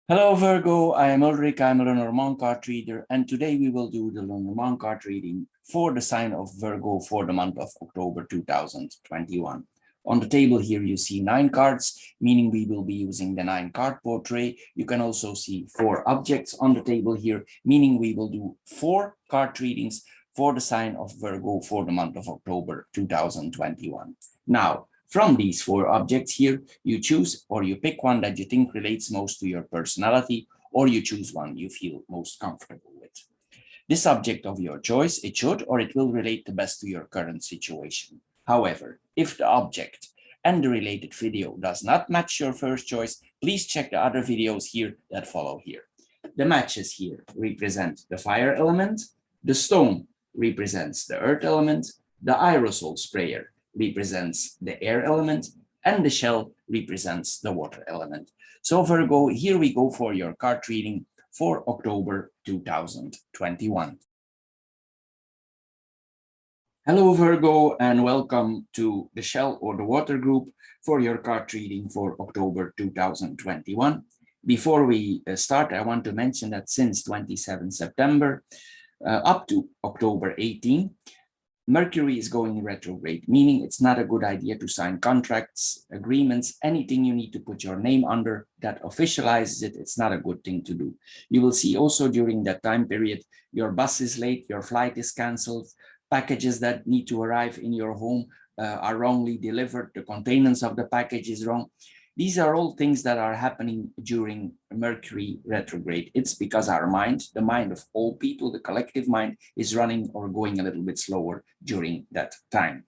Hello Virgo, I am Ulrich, I'm a Lenormand card reader, and today we will do the Lenormand card reading for the sign of Virgo for the month of October 2021. On the table here you see 9 cards, meaning we will be using the 9 card portrait. You can also see 4 objects on the table here, meaning we will do 4 card readings for the sign of Virgo for the month of October 2021. Now, from these 4 objects here, you choose or you pick one that you think relates most to your personality, or you choose one you feel most comfortable with. This object of your choice, it should or it will relate the best to your current situation. However, if the object and the related video does not match your first choice, please check the other videos here that follow here. The matches here represent the fire element, the stone represents the earth element, the aerosol sprayer represents the air element, and the shell represents the water element. So Virgo, here we go for your card reading for October 2021. Hello Virgo, and welcome to the shell or the water group for your card reading for October 2021. Before we start, I want to mention that since 27 September up to October 18, Mercury is going retrograde, meaning it's not a good idea to sign contracts, agreements, anything you need to put your name under that officializes it. It's not a good thing to do. You will see also during that time period, your bus is late, your flight is canceled, packages that need to arrive in your home are wrongly delivered, the containers of the package is wrong. These are all things that are happening during Mercury retrograde. It's because our mind, the mind of all people, the collective mind, is running or going a little bit slower during that time.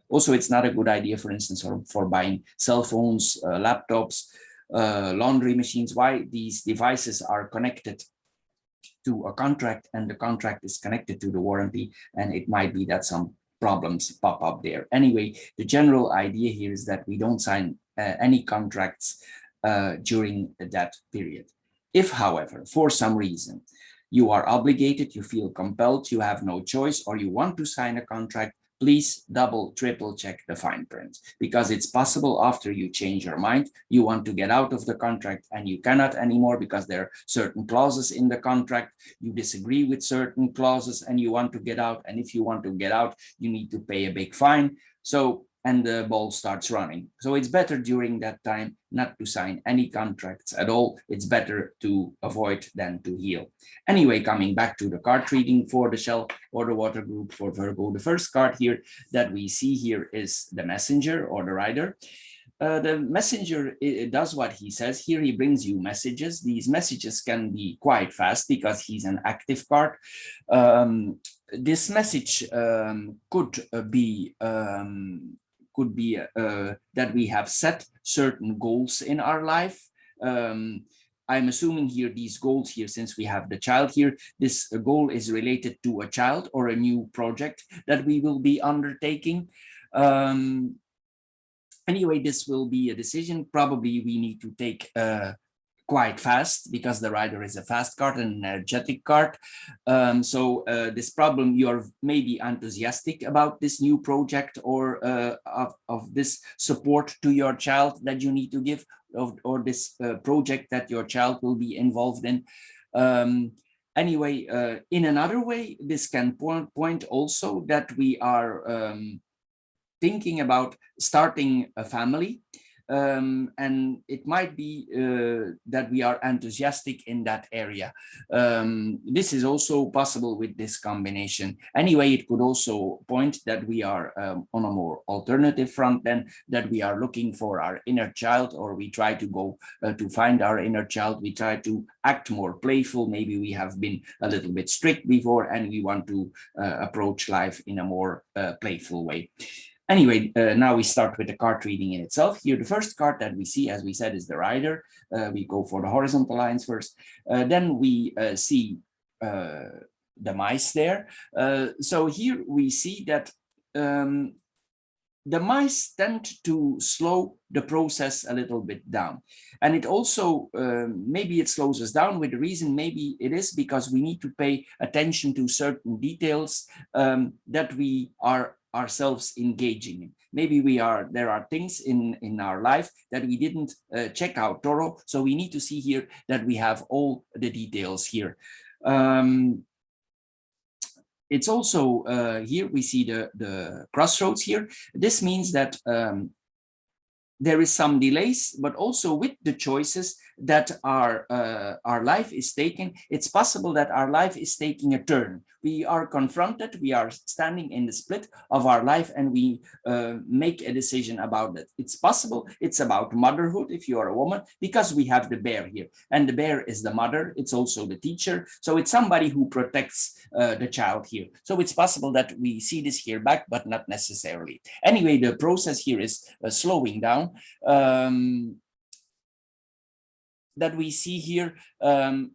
Also, it's not a good idea, for instance, for buying cell phones, laptops, laundry machines. Why? These devices are connected to a contract, and the contract is connected to the warranty, and it might be that some problems pop up there. Anyway, the general idea here is that we don't sign any contracts during that period. If, however, for some reason you are obligated, you feel compelled, you have no choice, or you want to sign a contract, please double, triple check the fine print, because it's possible after you change your mind, you want to get out of the contract and you cannot anymore because there are certain clauses in the contract, you disagree with certain clauses and you want to get out. And if you want to get out, you need to pay a big fine. And the ball starts running. So it's better during that time not to sign any contracts at all. It's better to avoid than to heal. Anyway, coming back to the card reading for the shell or the water group for Virgo, the first card here that we see here is the messenger or the rider. The messenger does what he says. Here he brings you messages. These messages can be quite fast because he's an active card. This message could be that we have set certain goals in our life. I'm assuming here these goals here, since we have the child here, this goal is related to a child or a new project that we will be undertaking. Anyway, this will be a decision probably we need to take quite fast, because the rider is a fast card, an energetic card. This problem, you're maybe enthusiastic about this new project or of this support to your child that you need to give, or this project that your child will be involved in. Anyway, in another way, this can point also that we are thinking about starting a family. And it might be that we are enthusiastic in that area. This is also possible with this combination. Anyway, it could also point that we are on a more alternative front, then that we are looking for our inner child, or we try to go to find our inner child. We try to act more playful. Maybe we have been a little bit strict before and we want to approach life in a more playful way. Anyway, now we start with the card reading in itself. Here, the first card that we see, as we said, is the rider. We go for the horizontal lines first. Then we see the mice there. So here we see that the mice tend to slow the process a little bit down. And it also, maybe it slows us down with the reason, maybe it is because we need to pay attention to certain details that we are ourselves engaging in. maybe there are things in our life that we didn't check out thorough. So we need to see here that we have all the details here. It's also here we see the crossroads here. This means that there is some delays, but also with the choices that our life is taking, it's possible that our life is taking a turn. We are confronted, we are standing in the split of our life, and we make a decision about that. It's possible it's about motherhood if you are a woman, because we have the bear here, and the bear is the mother, it's also the teacher, so it's somebody who protects the child here. So it's possible that we see this here back, but not necessarily. Anyway, the process here is slowing down. That we see here,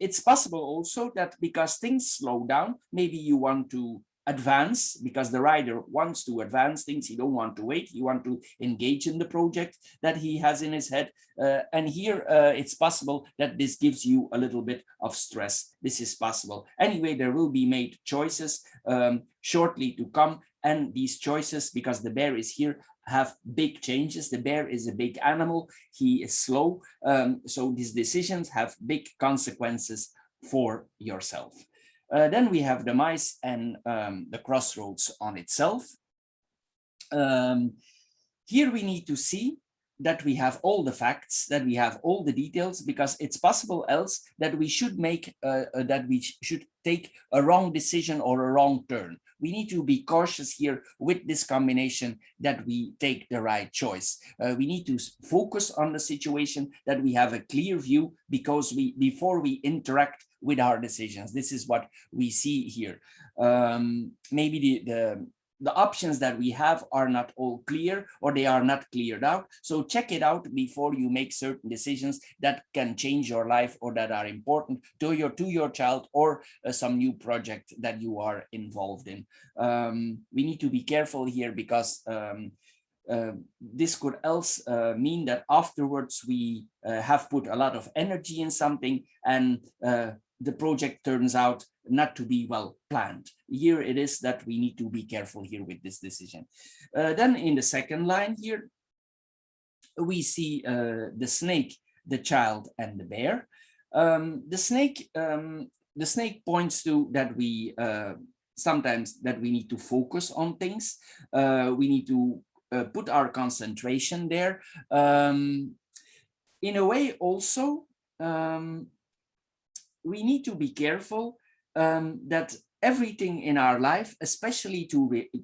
it's possible also that because things slow down, maybe you want to advance, because the rider wants to advance things, he don't want to wait, he want to engage in the project that he has in his head, and here it's possible that this gives you a little bit of stress. This is possible. Anyway, there will be made choices shortly to come, and these choices, because the bear is here, have big changes. The bear is a big animal, he is slow, so these decisions have big consequences for yourself. Then we have the mice and the crossroads on itself. Here we need to see that we have all the facts, that we have all the details, because it's possible else that we should make, that we should take a wrong decision or a wrong turn. We need to be cautious here with this combination that we take the right choice. We need to focus on the situation, that we have a clear view, because before we interact with our decisions. This is what we see here. Maybe the options that we have are not all clear, or they are not cleared out. So check it out before you make certain decisions that can change your life, or that are important to your child, or some new project that you are involved in. We need to be careful here, because this could else mean that afterwards we have put a lot of energy in something, and the project turns out not to be well planned. Here it is that we need to be careful here with this decision. Then in the second line here, we see the snake, the child, and the bear. The snake points to that we sometimes that we need to focus on things. We need to put our concentration there. In a way also, we need to be careful that everything in our life, especially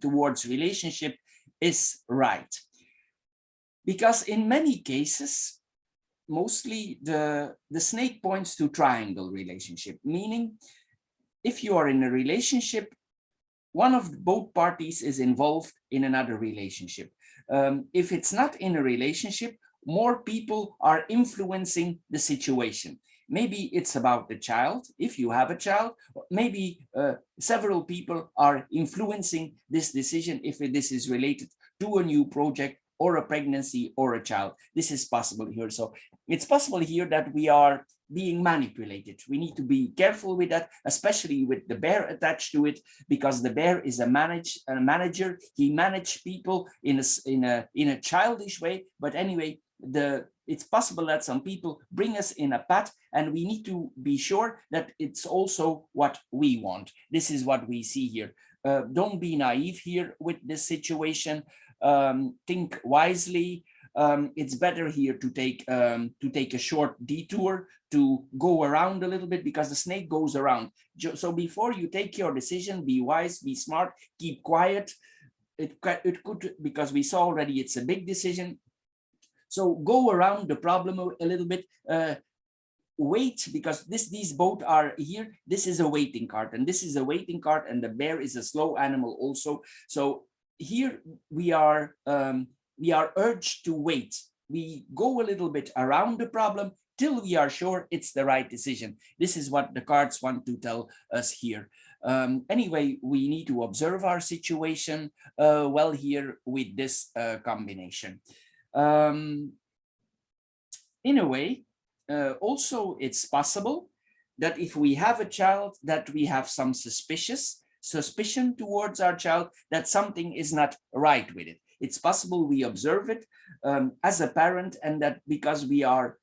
towards relationship, is right. Because in many cases, mostly the snake points to triangle relationship, meaning if you are in a relationship, one of both parties is involved in another relationship. If it's not in a relationship, more people are influencing the situation. Maybe it's about the child, if you have a child, maybe several people are influencing this decision, if this is related to a new project or a pregnancy or a child. This is possible here. So it's possible here that we are being manipulated. We need to be careful with that, especially with the bear attached to it, because the bear is a manager. He manages people in a childish way. But anyway, it's possible that some people bring us in a path, and we need to be sure that it's also what we want. This is what we see here. Don't be naive here with this situation. Think wisely. It's better here to take a short detour, to go around a little bit, because the snake goes around. So before you take your decision, be wise, be smart, keep quiet. It could, because we saw already it's a big decision. So go around the problem a little bit. Wait, because these both are here. This is a waiting card, and this is a waiting card, and the bear is a slow animal also. So here we are urged to wait. We go a little bit around the problem till we are sure it's the right decision. This is what the cards want to tell us here. Anyway, we need to observe our situation well here with this combination. In a way, also it's possible that if we have a child, that we have some suspicion towards our child, that something is not right with it. It's possible we observe it as a parent, and that because we are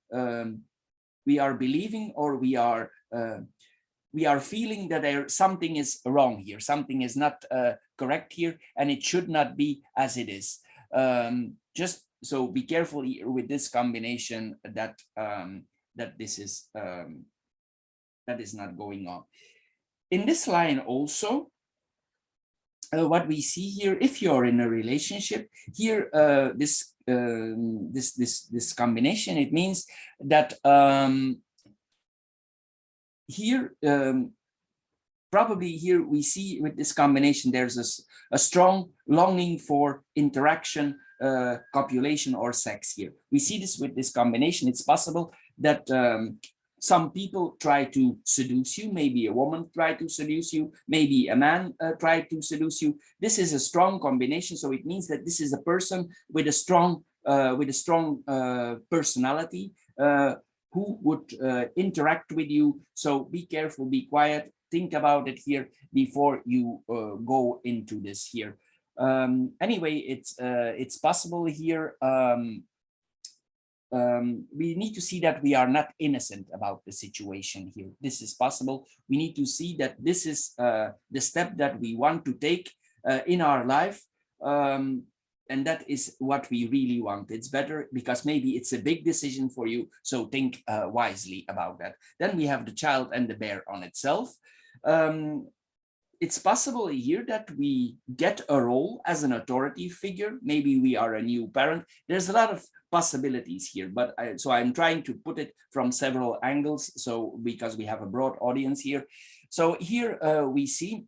believing, or we are feeling that something is wrong here, something is not correct here, and it should not be as it is. Just so be careful with this combination, that that this is that is not going on. In this line also, what we see here, if you're in a relationship here, this combination, it means that here probably here we see with this combination there's a strong longing for interaction, copulation, or sex here. We see this with this combination. It's possible that some people try to seduce you, maybe a woman try to seduce you, maybe a man try to seduce you. This is a strong combination, so it means that this is a person with a strong personality who would interact with you. So be careful, be quiet, think about it here before you go into this here. Anyway, it's possible here. We need to see that we are not innocent about the situation here. This is possible. We need to see that this is the step that we want to take in our life. And that is what we really want. It's better because maybe it's a big decision for you. So think wisely about that. Then we have the child and the bear on itself. It's possible here that we get a role as an authority figure. Maybe we are a new parent. There's a lot of possibilities here, but so I'm trying to put it from several angles. So because we have a broad audience here. So here we see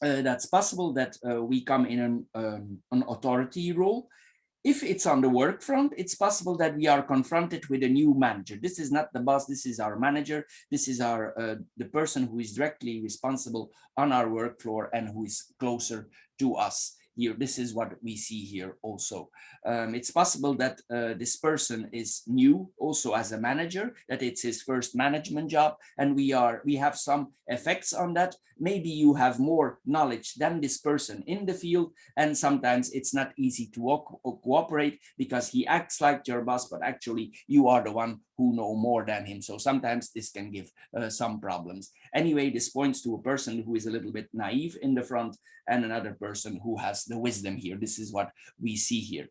that's possible that we come in an authority role. If it's on the work front, it's possible that we are confronted with a new manager. This is not the boss, this is our manager. This is our the person who is directly responsible on our work floor and who is closer to us. Here, this is what we see here also. It's possible that this person is new also as a manager, that it's his first management job, and we have some effects on that. Maybe you have more knowledge than this person in the field, and sometimes it's not easy to cooperate because he acts like your boss, but actually you are the one who know more than him. So sometimes this can give some problems. Anyway, this points to a person who is a little bit naive in the front and another person who has the wisdom here. This is what we see here.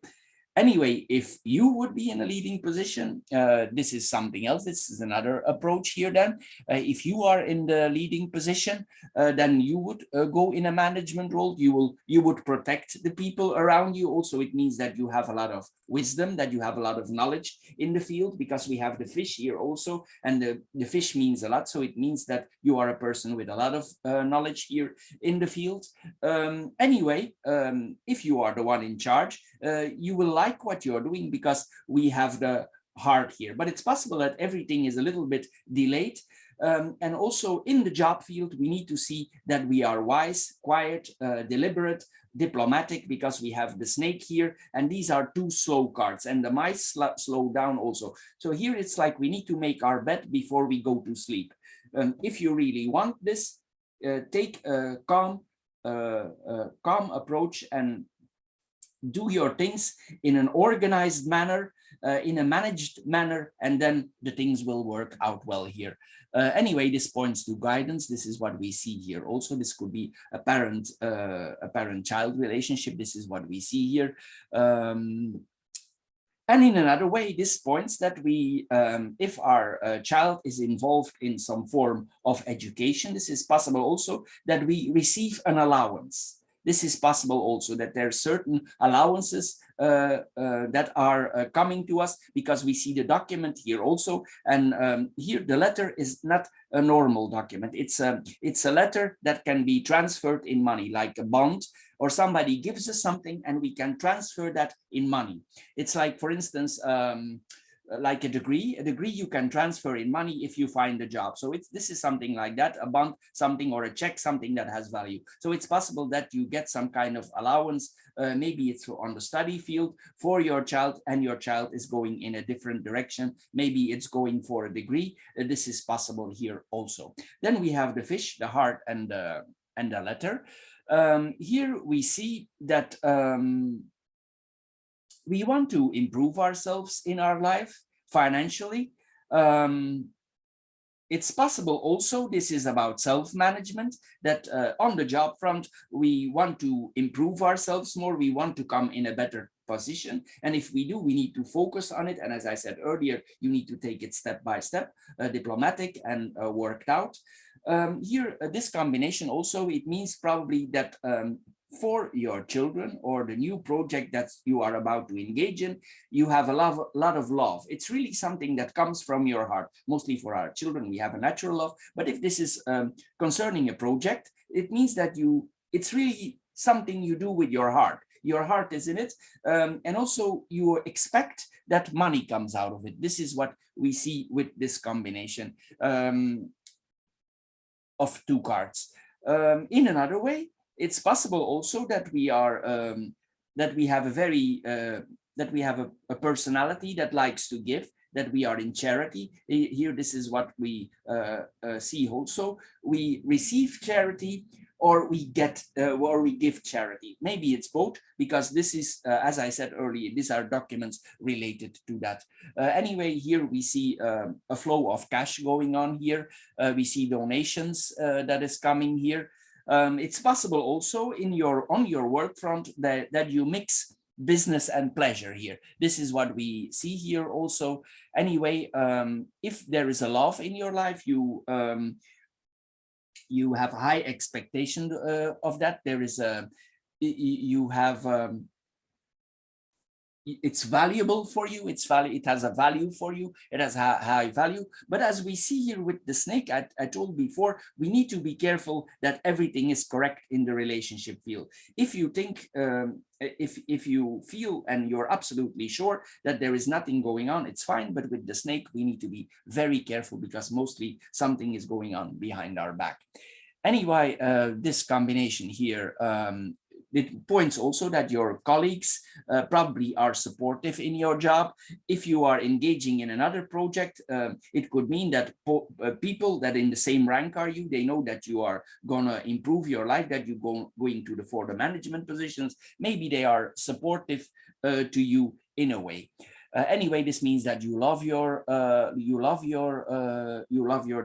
Anyway, if you would be in a leading position, this is something else. This is another approach here then. If you are in the leading position, then you would go in a management role. You would protect the people around you. Also, it means that you have a lot of wisdom, that you have a lot of knowledge in the field, because we have the fish here also. And the fish means a lot. So it means that you are a person with a lot of knowledge here in the field. Anyway, if you are the one in charge, you will like what you're doing because we have the heart here. But it's possible that everything is a little bit delayed. And also in the job field, we need to see that we are wise, quiet, deliberate, diplomatic, because we have the snake here, and these are two slow cards, and the mice slow down also. So here it's like we need to make our bed before we go to sleep. If you really want this, take a calm approach and do your things in an organized manner, in a managed manner, and then the things will work out well here. Anyway, this points to guidance. This is what we see here. Also, this could be a parent-child relationship. This is what we see here. And in another way, this points that we, if our child is involved in some form of education, this is possible also that we receive an allowance. This is possible also that there are certain allowances that are coming to us, because we see the document here also. And here the letter is not a normal document. It's a letter that can be transferred in money, like a bond, or somebody gives us something and we can transfer that in money. It's like, for instance, like a degree you can transfer in money if you find a job. So this is something like that, a bond, something, or a check, something that has value. So it's possible that you get some kind of allowance. Maybe it's on the study field for your child, and your child is going in a different direction. Maybe it's going for a degree. This is possible here also. Then we have the fish, the heart, and and a letter. Here we see that we want to improve ourselves in our life financially. It's possible also, this is about self-management, that on the job front, we want to improve ourselves more, we want to come in a better position. And if we do, we need to focus on it. And as I said earlier, you need to take it step by step, diplomatic and worked out. Here, this combination also, it means probably that for your children or the new project that you are about to engage in, you have a lot of love. It's really something that comes from your heart. Mostly for our children, we have a natural love. But if this is concerning a project, it means that it's really something you do with your heart. Your heart is in it. And also you expect that money comes out of it. This is what we see with this combination of two cards. In another way, it's possible also that we are that we have a very that we have a personality that likes to give, that we are in charity. Here, this is what we see also. We receive charity, or we get or we give charity. Maybe it's both, because this is, as I said earlier, these are documents related to that. Anyway, here we see a flow of cash going on here. We see donations that is coming here. It's possible also on your work front that you mix business and pleasure here. This is what we see here also. Anyway, if there is a love in your life, you have high expectation of that. There is you have it's valuable for you. It has a value for you. It has a high value. But as we see here with the snake, I told before, we need to be careful that everything is correct in the relationship field. If you think, if you feel and you're absolutely sure that there is nothing going on, it's fine. But with the snake, we need to be very careful, because mostly something is going on behind our back. Anyway, this combination here, it points also that your colleagues probably are supportive in your job. If you are engaging in another project, it could mean that people that in the same rank are you, they know that you are gonna improve your life, that you're going to for the management positions. Maybe they are supportive to you in a way. Anyway, this means that you love your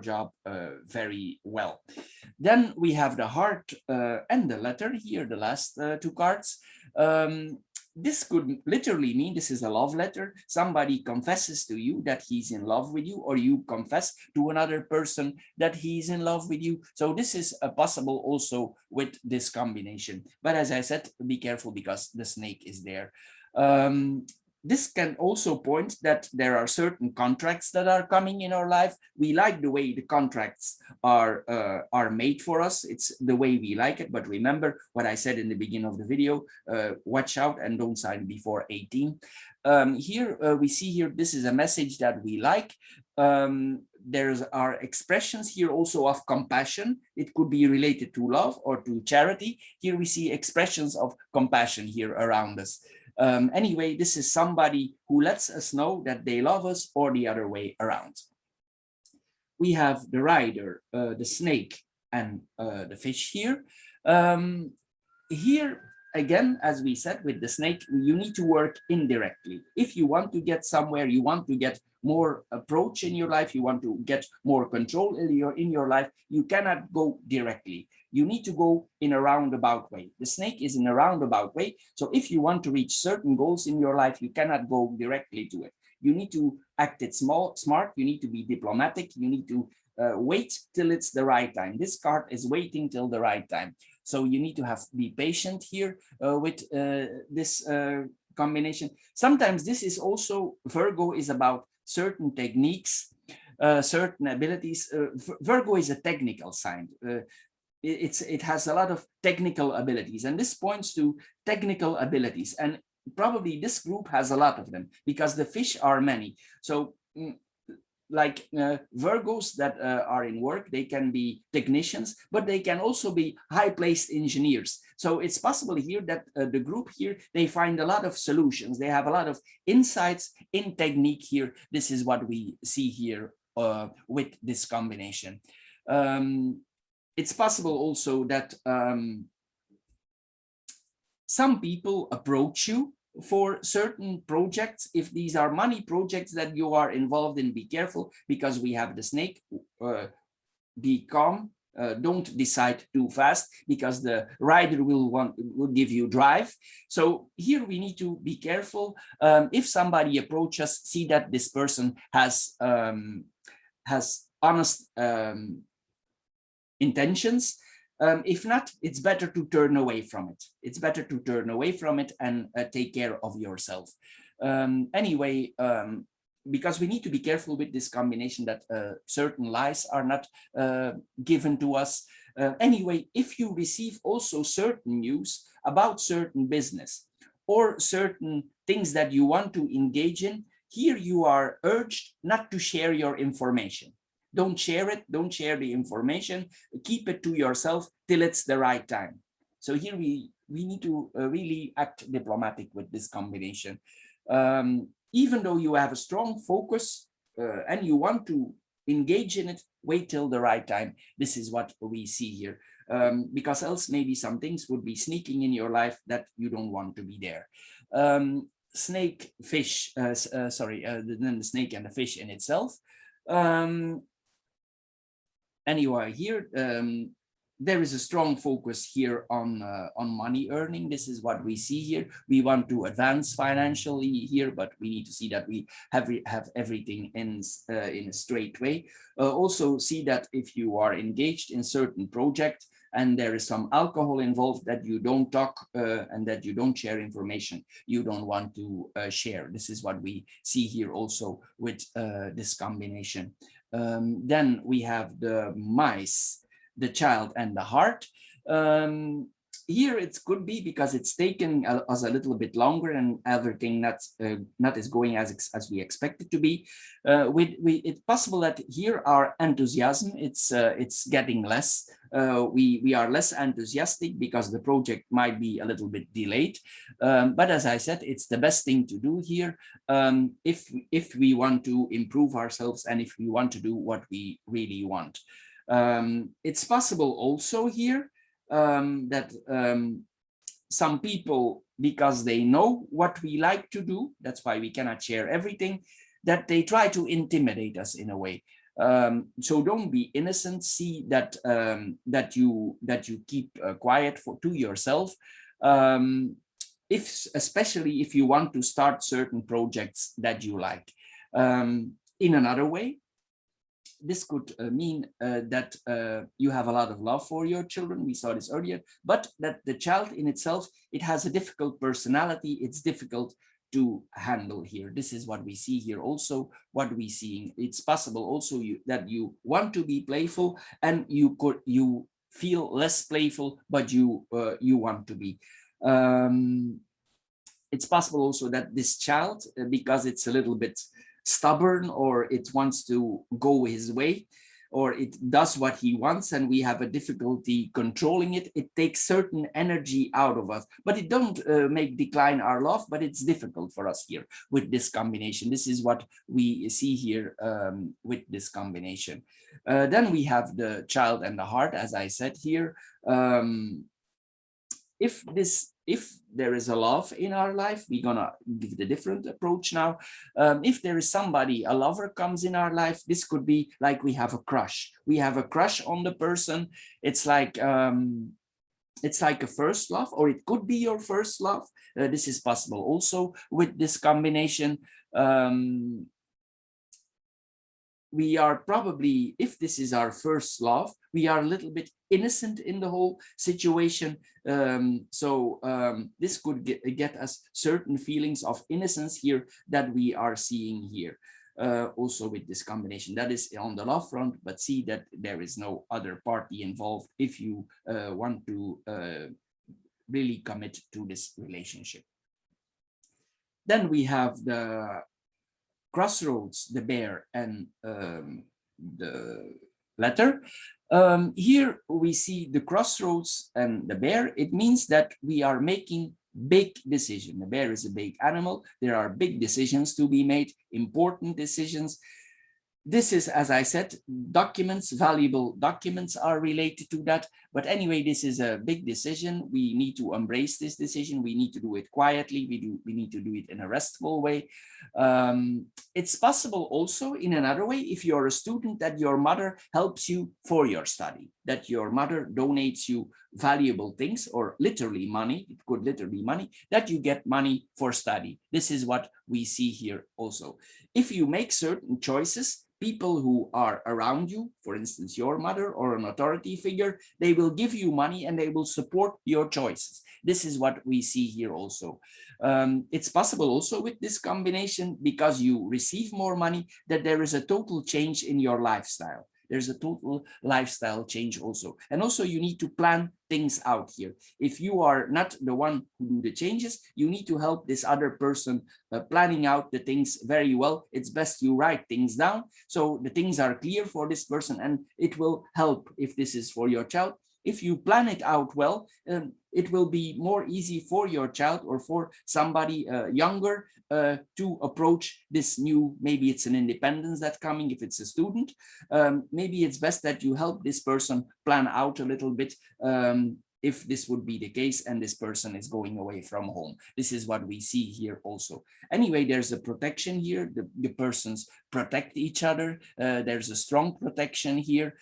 job very well. Then we have the heart and the letter here, the last two cards. This could literally mean this is a love letter. Somebody confesses to you that he's in love with you, or you confess to another person that he's in love with you. So this is possible also with this combination. But as I said, be careful, because the snake is there. This can also point that there are certain contracts that are coming in our life. We like the way the contracts are made for us. It's the way we like it. But remember what I said in the beginning of the video, watch out and don't sign before 18. Here we see here, this is a message that we like. There are expressions here also of compassion. It could be related to love or to charity. Here we see expressions of compassion here around us. Anyway, this is somebody who lets us know that they love us, or the other way around. We have the rider, the snake, and the fish here. Here, again, as we said with the snake, you need to work indirectly. If you want to get somewhere, you want to get more approach in your life, you want to get more control in your life, you cannot go directly. You need to go in a roundabout way. The snake is in a roundabout way. So if you want to reach certain goals in your life, you cannot go directly to it. You need to act it smart. You need to be diplomatic. You need to wait till it's the right time. This card is waiting till the right time. So you need to be patient here with this combination. Sometimes this is also, Virgo is about certain techniques, certain abilities. Virgo is a technical sign. It has a lot of technical abilities, and this points to technical abilities, and probably this group has a lot of them, because the fish are many. So like Virgos that are in work, they can be technicians, but they can also be high-placed engineers. So it's possible here that the group here, they find a lot of solutions. They have a lot of insights in technique here. This is what we see here with this combination. it's possible also that some people approach you for certain projects. If these are money projects that you are involved in, be careful, because we have the snake. Be calm. Don't decide too fast, because the rider will give you drive. So here we need to be careful. If somebody approaches us, see that this person has honest intentions. If not, it's better to turn away from it. It's better to turn away from it and take care of yourself. Anyway, because we need to be careful with this combination that certain lies are not given to us. Anyway, if you receive also certain news about certain business or certain things that you want to engage in, here you are urged not to share your information. Don't share it, don't share the information, keep it to yourself till it's the right time. So here we need to really act diplomatic with this combination. Even though you have a strong focus and you want to engage in it, wait till the right time. This is what we see here, because else maybe some things would be sneaking in your life that you don't want to be there. Snake, fish, then the snake and the fish in itself. Anyway, here there is a strong focus here on money earning. This is what we see here. We want to advance financially here, but we need to see that we have everything in a straight way. Also see that if you are engaged in certain project and there is some alcohol involved, that you don't talk and that you don't share information you don't want to share. This is what we see here also with this combination. Then we have the mice, the child and the heart. Here it could be because it's taken us a little bit longer and everything not is going as we expect it to be. It's possible that here our enthusiasm it's getting less. We are less enthusiastic because the project might be a little bit delayed. But as I said, it's the best thing to do here if we want to improve ourselves and if we want to do what we really want. It's possible also here that some people, because they know what we like to do, that's why we cannot share everything, that they try to intimidate us in a way. So don't be innocent. See that that you keep quiet to yourself. Especially if you want to start certain projects that you like. In another way, this could mean that you have a lot of love for your children. We saw this earlier, but that the child in itself, it has a difficult personality. It's difficult to handle here. This is what we see here also, what we see. It's possible also that you want to be playful and you feel less playful, but you want to be. It's possible also that this child, because it's a little bit stubborn or it wants to go his way or it does what he wants and we have a difficulty controlling it, it takes certain energy out of us, but it don't make decline our love, but it's difficult for us here with this combination. This is what we see here with this combination. Then we have the child and the heart, as I said here. If there is a love in our life, we're gonna give the different approach now. If there is somebody, a lover comes in our life, this could be like we have a crush. We have a crush on the person. It's like a first love, or it could be your first love. This is possible also with this combination. We are probably, if this is our first love, we are a little bit innocent in the whole situation. This could get us certain feelings of innocence here that we are seeing here. Also with this combination, that is on the love front, but see that there is no other party involved if you want to really commit to this relationship. Then we have the crossroads, the bear and the letter. Here we see the crossroads and the bear. It means that we are making big decisions. The bear is a big animal. There are big decisions to be made, important decisions. This is, as I said, documents, valuable documents are related to that. But anyway, this is a big decision. We need to embrace this decision. We need to do it quietly. We need to do it in a restful way. It's possible also in another way, if you're a student, that your mother helps you for your study, that your mother donates you valuable things, or literally money, it could literally money, that you get money for study. This is what we see here also. If you make certain choices, people who are around you, for instance, your mother or an authority figure, they will give you money and they will support your choices. This is what we see here also. It's possible also with this combination, because you receive more money, that there is a total change in your lifestyle. There's a total lifestyle change also. And also you need to plan things out here. If you are not the one who do the changes, you need to help this other person planning out the things very well. It's best you write things down so the things are clear for this person, and it will help if this is for your child. If you plan it out well, it will be more easy for your child or for somebody younger to approach this new, maybe it's an independence that's coming if it's a student. Maybe it's best that you help this person plan out a little bit if this would be the case and this person is going away from home. This is what we see here also. Anyway, there's a protection here. The persons protect each other. There's a strong protection here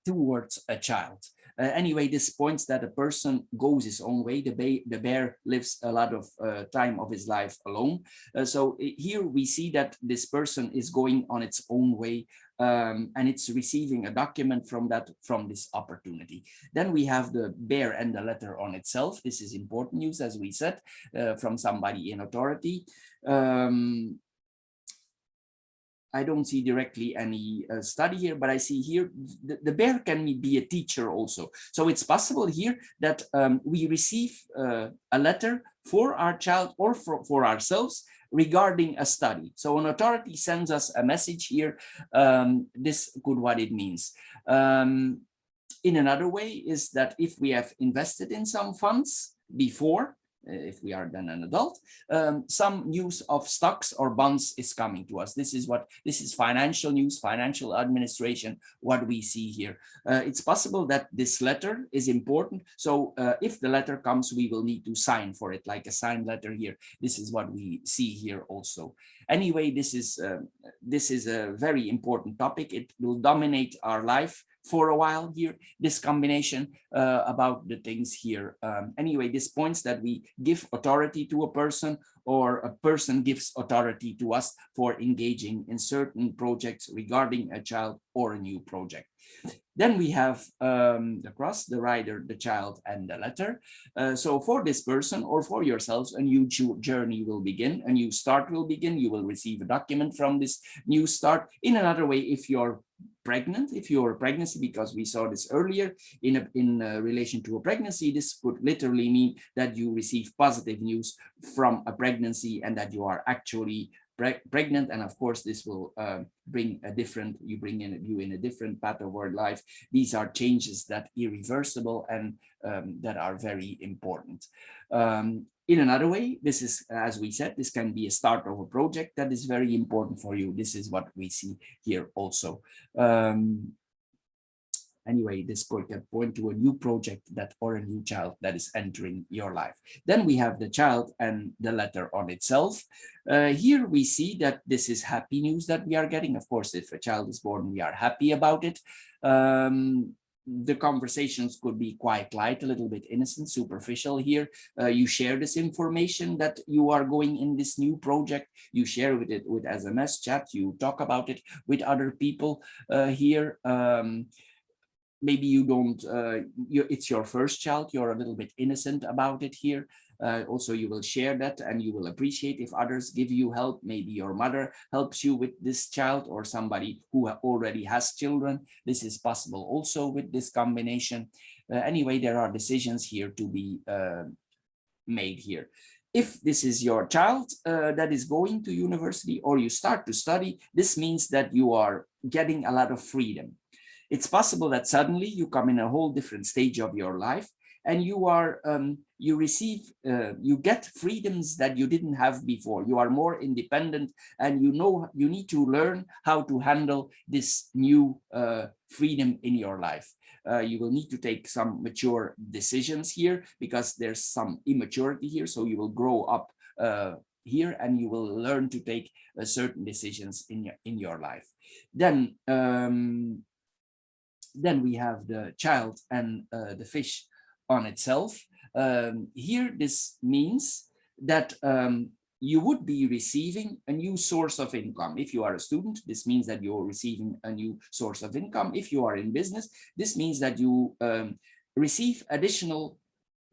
towards a child. Anyway, this points that a person goes his own way. The bear lives a lot of time of his life alone. So here we see that this person is going on its own way, and it's receiving a document from this opportunity. Then we have the bear and the letter on itself. This is important news, as we said, from somebody in authority. I don't see directly any study here, but I see here the bear can be a teacher also. So it's possible here that we receive a letter for our child or for ourselves regarding a study. So an authority sends us a message here. This could what it means. In another way is that if we have invested in some funds before, if we are then an adult, some news of stocks or bonds is coming to us. This is financial news, financial administration, what we see here. It's possible that this letter is important. So if the letter comes, we will need to sign for it, like a signed letter here. This is what we see here also. Anyway, this is a very important topic. It will dominate our life for a while here, this combination about the things here. Anyway, this points that we give authority to a person, or a person gives authority to us for engaging in certain projects regarding a child or a new project. Then we have the cross, the rider, the child, and the letter. So for this person or for yourselves, a new journey will begin, a new start will begin. You will receive a document from this new start. In another way, if you're pregnant, if you're a pregnancy, because we saw this earlier in relation to a pregnancy, this could literally mean that you receive positive news from a pregnancy and that you are actually pregnant. And of course, this will bring a different, you in a different path of our life. These are changes that irreversible and that are very important. In another way, this is, as we said, this can be a start of a project that is very important for you. This is what we see here also. Anyway, this could point to a new project or a new child that is entering your life. Then we have the child and the letter on itself. Here we see that this is happy news that we are getting. Of course, if a child is born, we are happy about it. The conversations could be quite light, a little bit innocent, superficial here. You share this information that you are going in this new project. You share it with SMS chat. You talk about it with other people here. Maybe you don't, it's your first child, you're a little bit innocent about it here. Also, you will share that and you will appreciate if others give you help. Maybe your mother helps you with this child, or somebody who already has children. This is possible also with this combination. Anyway, there are decisions here to be made here. If this is your child that is going to university or you start to study, this means that you are getting a lot of freedom. It's possible that suddenly you come in a whole different stage of your life and you get freedoms that you didn't have before. You are more independent, and you need to learn how to handle this new freedom in your life. You will need to take some mature decisions here because there's some immaturity here. So you will grow up here, and you will learn to take certain decisions in your life. Then we have the child and the fish on itself. Here, this means that you would be receiving a new source of income. If you are a student, this means that you're receiving a new source of income. If you are in business, this means that you receive additional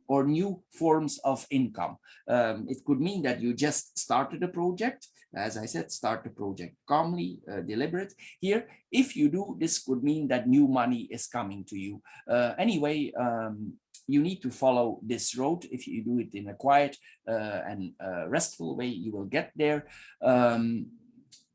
or new forms of income. It could mean that you just started a project. As I said, start the project calmly, deliberate. Here, if you do, this could mean that new money is coming to you. Anyway, you need to follow this road. If you do it in a quiet and restful way, you will get there. And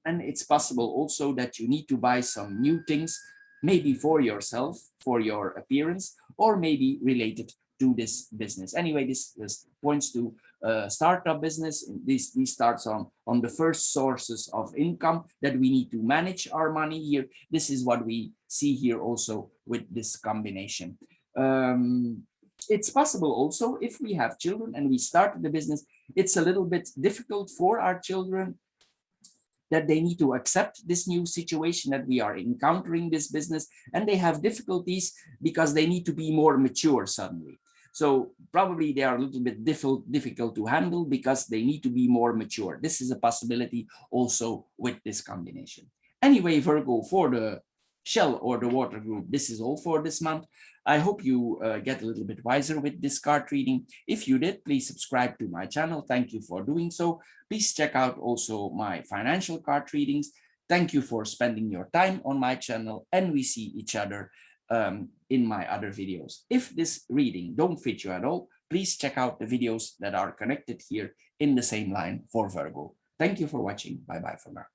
it's possible also that you need to buy some new things, maybe for yourself, for your appearance, or maybe related to this business. Anyway, this points to startup business. This starts on the first sources of income that we need to manage our money here. This is what we see here also with this combination. It's possible also, if we have children and we start the business, it's a little bit difficult for our children, that they need to accept this new situation, that we are encountering this business, and they have difficulties because they need to be more mature suddenly. So probably they are a little bit difficult to handle because they need to be more mature. This is a possibility also with this combination. Anyway, Virgo, for the shell or the water group, this is all for this month. I hope you get a little bit wiser with this card reading. If you did, please subscribe to my channel. Thank you for doing so. Please check out also my financial card readings. Thank you for spending your time on my channel, and we see each other in my other videos. If this reading don't fit you at all, please check out the videos that are connected here in the same line for Virgo. Thank you for watching. Bye-bye for now.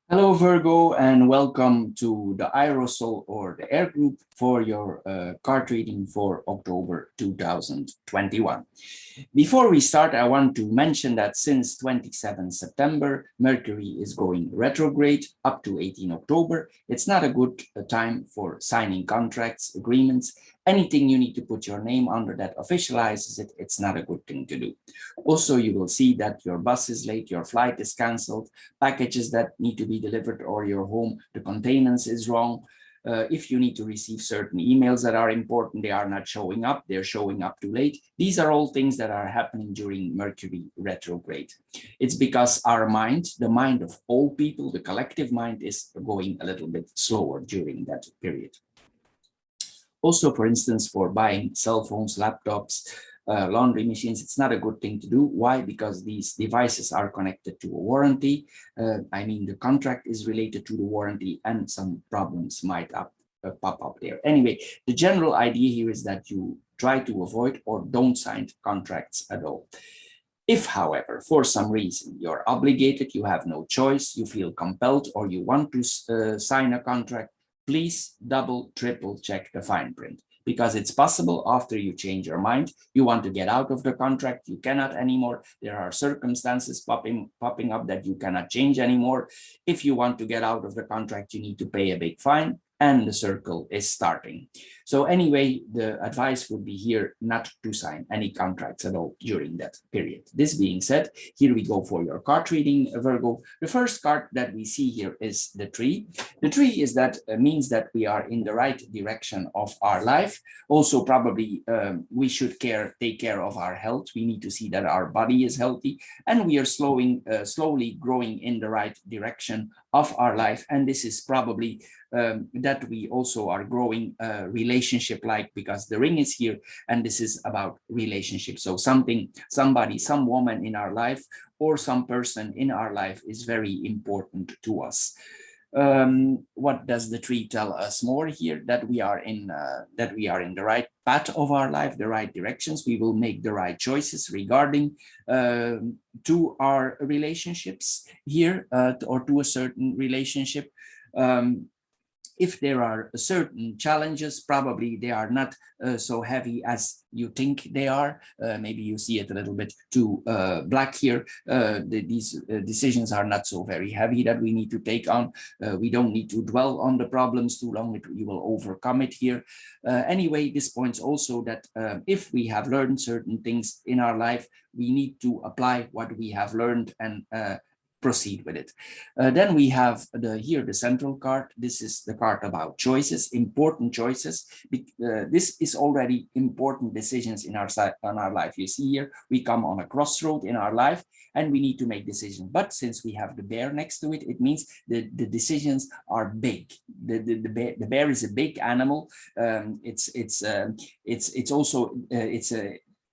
Hello, Virgo, and welcome to the Aerosol or the Air Group for your card reading for October 2021. Before we start, I want to mention that since 27 September, Mercury is going retrograde up to 18 October. It's not a good time for signing contracts, agreements, anything you need to put your name under that officializes it. It's not a good thing to do. Also, you will see that your bus is late, your flight is canceled, packages that need to be delivered or your home, the containers is wrong. If you need to receive certain emails that are important, they are not showing up, they're showing up too late. These are all things that are happening during Mercury retrograde. It's because our mind, the mind of all people, the collective mind, is going a little bit slower during that period. Also, for instance, for buying cell phones, laptops, laundry machines, it's not a good thing to do. Why? Because these devices are connected to a warranty. I mean, the contract is related to the warranty, and some problems might pop up there. Anyway, the general idea here is that you try to avoid or don't sign contracts at all. If, however, for some reason you're obligated, you have no choice, you feel compelled, or you want to sign a contract, please double, triple check the fine print, because it's possible after you change your mind, you want to get out of the contract, you cannot anymore. There are circumstances popping up that you cannot change anymore. If you want to get out of the contract, you need to pay a big fine, and the circle is starting. So anyway, the advice would be here not to sign any contracts at all during that period. This being said, here we go for your card reading, Virgo. The first card that we see here is the tree. The tree is that means that we are in the right direction of our life. Also, probably we should take care of our health. We need to see that our body is healthy, and we are slowly growing in the right direction of our life. And this is probably that we also are growing relationship-like, because the ring is here, and this is about relationship. So somebody, some woman in our life, or some person in our life is very important to us. What does the tree tell us more here? That we are in the right path of our life, the right directions. We will make the right choices regarding to our relationships here, or to a certain relationship. if there are certain challenges, probably they are not so heavy as you think they are. Maybe you see it a little bit too black here. These decisions are not so very heavy that we need to take on. We don't need to dwell on the problems too long. You will overcome it here. Anyway, this points also that if we have learned certain things in our life, we need to apply what we have learned and proceed with it. Then we have here the central card. This is the card about choices, important choices. This is already important decisions in our life. You see here, we come on a crossroad in our life and we need to make decisions. But since we have the bear next to it, it means the decisions are big. The bear is a big animal. It's also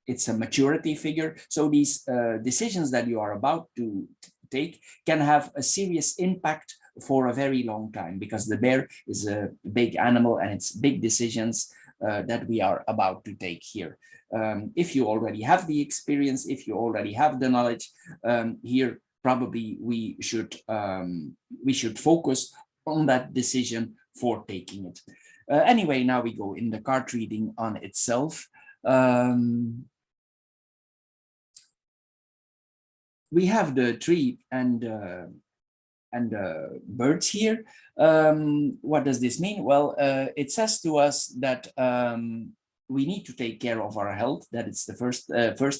it's a maturity figure. So these decisions that you are about to take can have a serious impact for a very long time, because the bear is a big animal and it's big decisions that we are about to take here. If you already have the experience, if you already have the knowledge, here probably we should focus on that decision for taking it. Anyway, now we go in the card reading on itself. We have the tree and birds here. What does this mean? Well, it says to us that we need to take care of our health. That is the first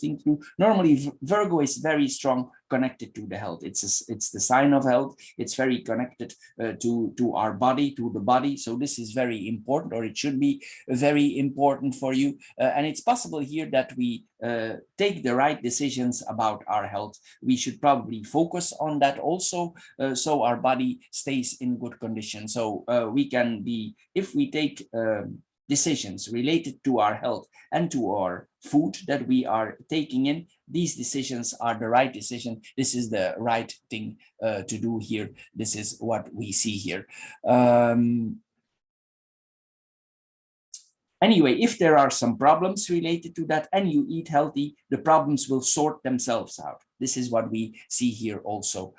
thing to do. Normally, Virgo is very strong connected to the health. It's the sign of health. It's very connected to our body, to the body. So this is very important, or it should be very important for you. And it's possible here that we take the right decisions about our health. We should probably focus on that also, so our body stays in good condition. So we can be, if we take decisions related to our health and to our food that we are taking in, these decisions are the right decision. This is the right thing to do here. This is what we see here. Anyway, if there are some problems related to that and you eat healthy, the problems will sort themselves out. This is what we see here also.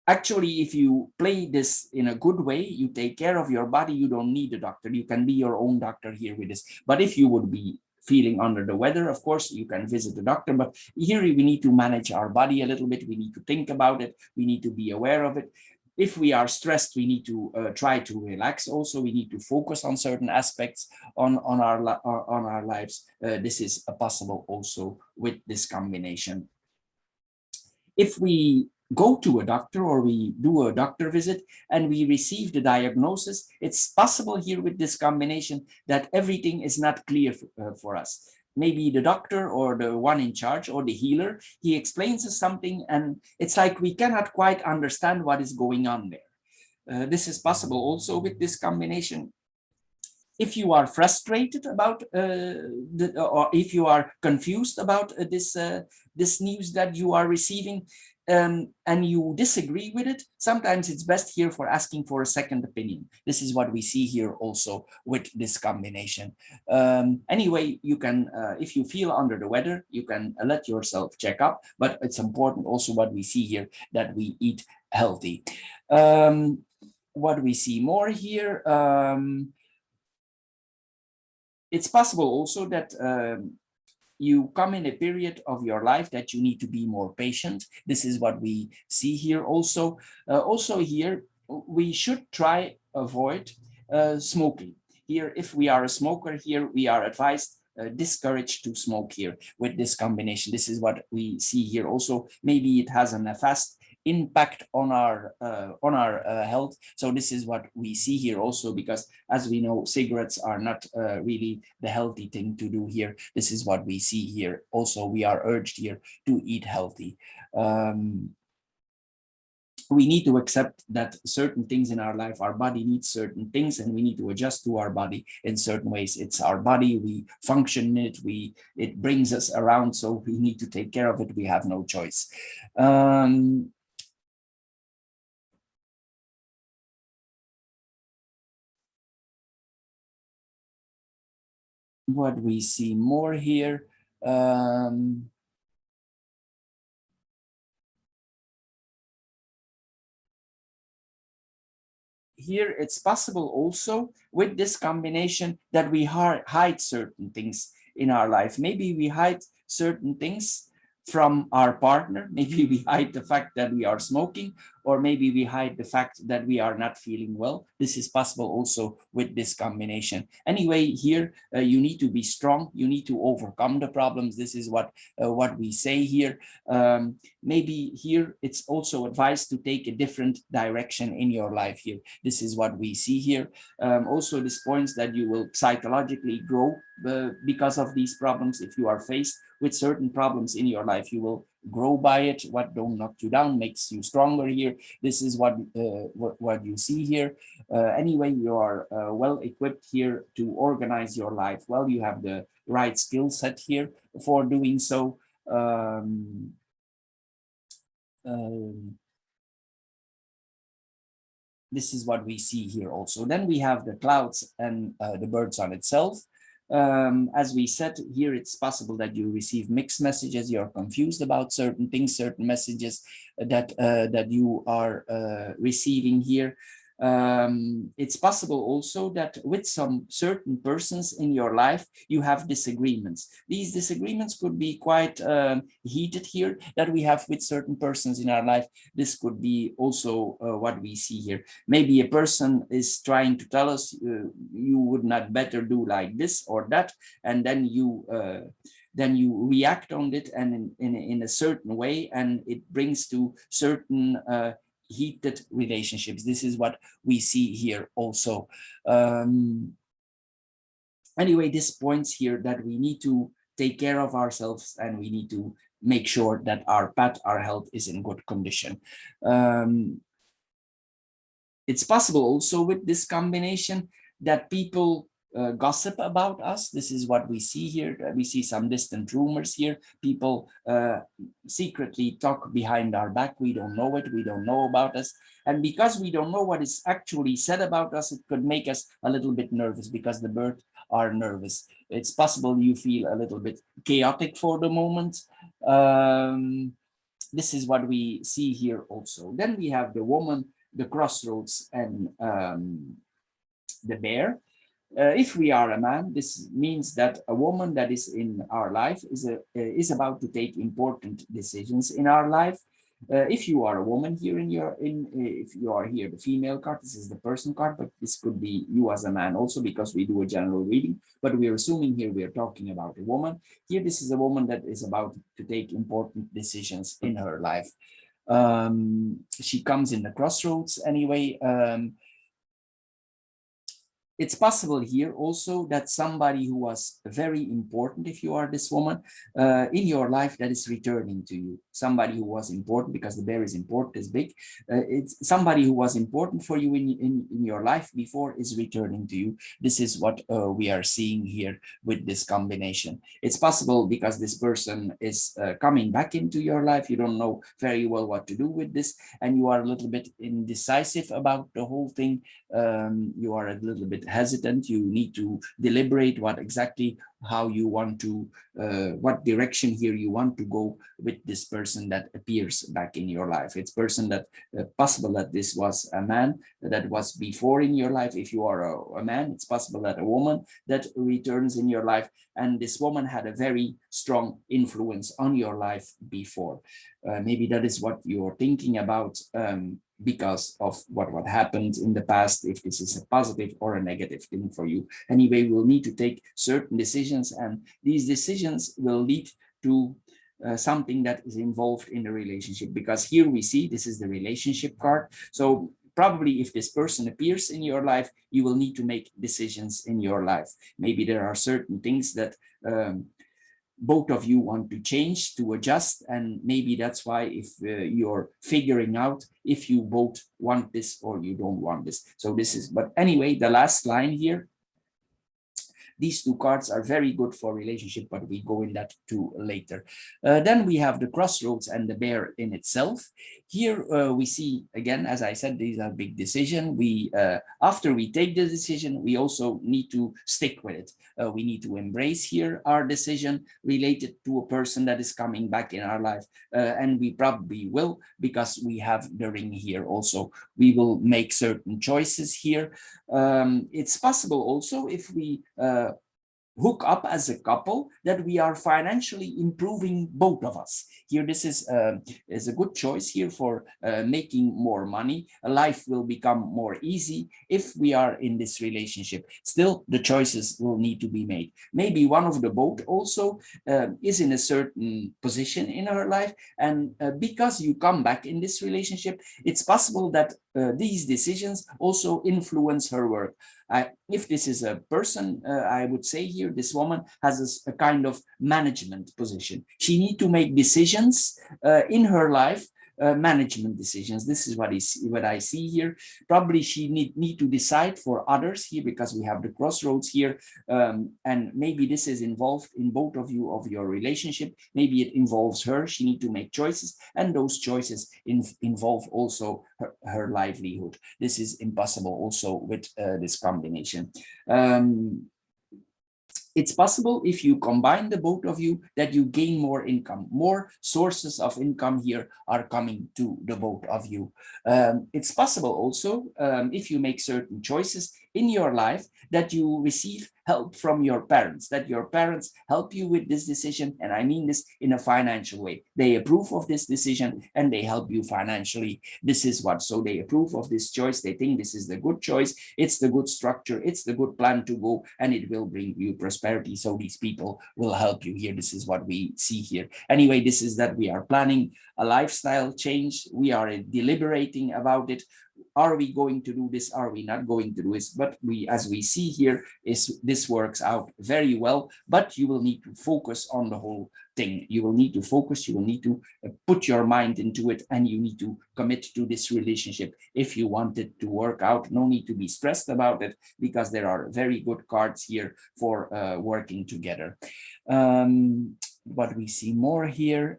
Actually, if you play this in a good way, you take care of your body, you don't need a doctor. You can be your own doctor here with this. But if you would be feeling under the weather, of course, you can visit the doctor. But here we need to manage our body a little bit. We need to think about it. We need to be aware of it. If we are stressed, we need to try to relax also. We need to focus on certain aspects on our lives. This is possible also with this combination. If we go to a doctor or we do a doctor visit and we receive the diagnosis, it's possible here with this combination that everything is not clear for us. Maybe the doctor or the one in charge or the healer, he explains us something and it's like we cannot quite understand what is going on there. This is possible also with this combination. If you are frustrated about or if you are confused about this news that you are receiving, and you disagree with it, sometimes it's best here for asking for a second opinion. This is what we see here also with this combination. Anyway, you can, if you feel under the weather, you can let yourself check up, but it's important also what we see here, that we eat healthy. What we see more here, it's possible also that you come in a period of your life that you need to be more patient. This is what we see here also. Also here, we should try avoid smoking. Here, if we are a smoker here, we are advised discouraged to smoke here with this combination. This is what we see here also. Maybe it has a nefast impact on our health. So this is what we see here also, because as we know, cigarettes are not really the healthy thing to do here. This is what we see here also. We are urged here to eat healthy. We need to accept that certain things in our life, our body needs certain things, and we need to adjust to our body in certain ways. It's our body, we function in it, it brings us around, so we need to take care of it. We have no choice. What we see more here, here it's possible also with this combination that we hide certain things in our life. Maybe we hide certain things from our partner. Maybe we hide the fact that we are smoking, or maybe we hide the fact that we are not feeling well. This is possible also with this combination. Anyway, here you need to be strong. You need to overcome the problems. This is what we say here. Maybe here it's also advised to take a different direction in your life here. This is what we see here. Also, this points that you will psychologically grow because of these problems. If you are faced with certain problems in your life, you will grow by it. What don't knock you down makes you stronger here. This is what you see here. Anyway, you are well equipped here to organize your life well. You have the right skill set here for doing so. This is what we see here also. Then we have the clouds and the birds on itself. As we said here, it's possible that you receive mixed messages. You're confused about certain things, certain messages that you are receiving here. It's possible also that with some certain persons in your life, you have disagreements. These disagreements could be quite heated here that we have with certain persons in our life. This could be also what we see here. Maybe a person is trying to tell us you would not better do like this or that, and then you react on it and in a certain way, and it brings to certain heated relationships. This is what we see here also. Anyway, this points here that we need to take care of ourselves, and we need to make sure that our health is in good condition. It's possible also with this combination that people gossip about us. This is what we see here. We see some distant rumors here. People secretly talk behind our back. We don't know it. We don't know about us. And because we don't know what is actually said about us, it could make us a little bit nervous, because the birds are nervous. It's possible you feel a little bit chaotic for the moment. This is what we see here also. Then we have the woman, the crossroads, and the bear. If we are a man, this means that a woman that is in our life is about to take important decisions in our life. If you are a woman here if you are here, the female card, this is the person card, but this could be you as a man also, because we do a general reading. But we are assuming here we are talking about a woman. Here, this is a woman that is about to take important decisions in her life. She comes in the crossroads anyway. It's possible here also that somebody who was very important, if you are this woman, in your life, that is returning to you. Somebody who was important, because the bear is important, is big. It's somebody who was important for you in your life before is returning to you. This is what we are seeing here with this combination. It's possible because this person is coming back into your life. You don't know very well what to do with this, and you are a little bit indecisive about the whole thing. You are a little bit hesitant. You need to deliberate how you want to, what direction here you want to go with this person that appears back in your life. It's person that possible that this was a man that was before in your life. If you are a man, it's possible that a woman that returns in your life, and this woman had a very strong influence on your life before. Maybe that is what you're thinking about, because of what happened in the past, if this is a positive or a negative thing for you. Anyway, we'll need to take certain decisions, and these decisions will lead to something that is involved in the relationship, because here we see this is the relationship card. So probably if this person appears in your life, you will need to make decisions in your life. Maybe there are certain things that both of you want to change, to adjust, and maybe that's why if you're figuring out if you both want this or you don't want this. So this is, but anyway, the last line here, These two cards are very good for relationship, but we go in that too later. Then we have the crossroads and the bear in itself. Here we see, again, as I said, these are big decisions. After we take the decision, we also need to stick with it. We need to embrace here our decision related to a person that is coming back in our life. And we probably will, because we have the ring here also. We will make certain choices here. It's possible also, if we hook up as a couple, that we are financially improving, both of us. Here, this is a good choice here for making more money. Life will become more easy if we are in this relationship. Still, the choices will need to be made. Maybe one of the both also is in a certain position in her life, and because you come back in this relationship, it's possible that these decisions also influence her work. If this is a person, I would say here, this woman has a kind of management position. She needs to make decisions in her life, management decisions. This is what I see here. Probably she need to decide for others here, because we have the crossroads here, and maybe this is involved in both of you of your relationship. Maybe it involves her. She need to make choices, and those choices involve also her livelihood. This is impossible also with this combination. It's possible, if you combine the both of you, that you gain more income. More sources of income here are coming to the both of you. It's possible also, if you make certain choices in your life, that you receive help from your parents, that your parents help you with this decision. And I mean this in a financial way. They approve of this decision and they help you financially. This is what, so they approve of this choice. They think this is the good choice. It's the good structure. It's the good plan to go, and it will bring you prosperity. So these people will help you here. This is what we see here. Anyway, this is that we are planning a lifestyle change. We are deliberating about it. Are we going to do this? Are we not going to do this? But as we see here, this works out very well, but you will need to focus on the whole thing. You will need to focus, you will need to put your mind into it, and you need to commit to this relationship if you want it to work out. No need to be stressed about it, because there are very good cards here for working together. What we see more here,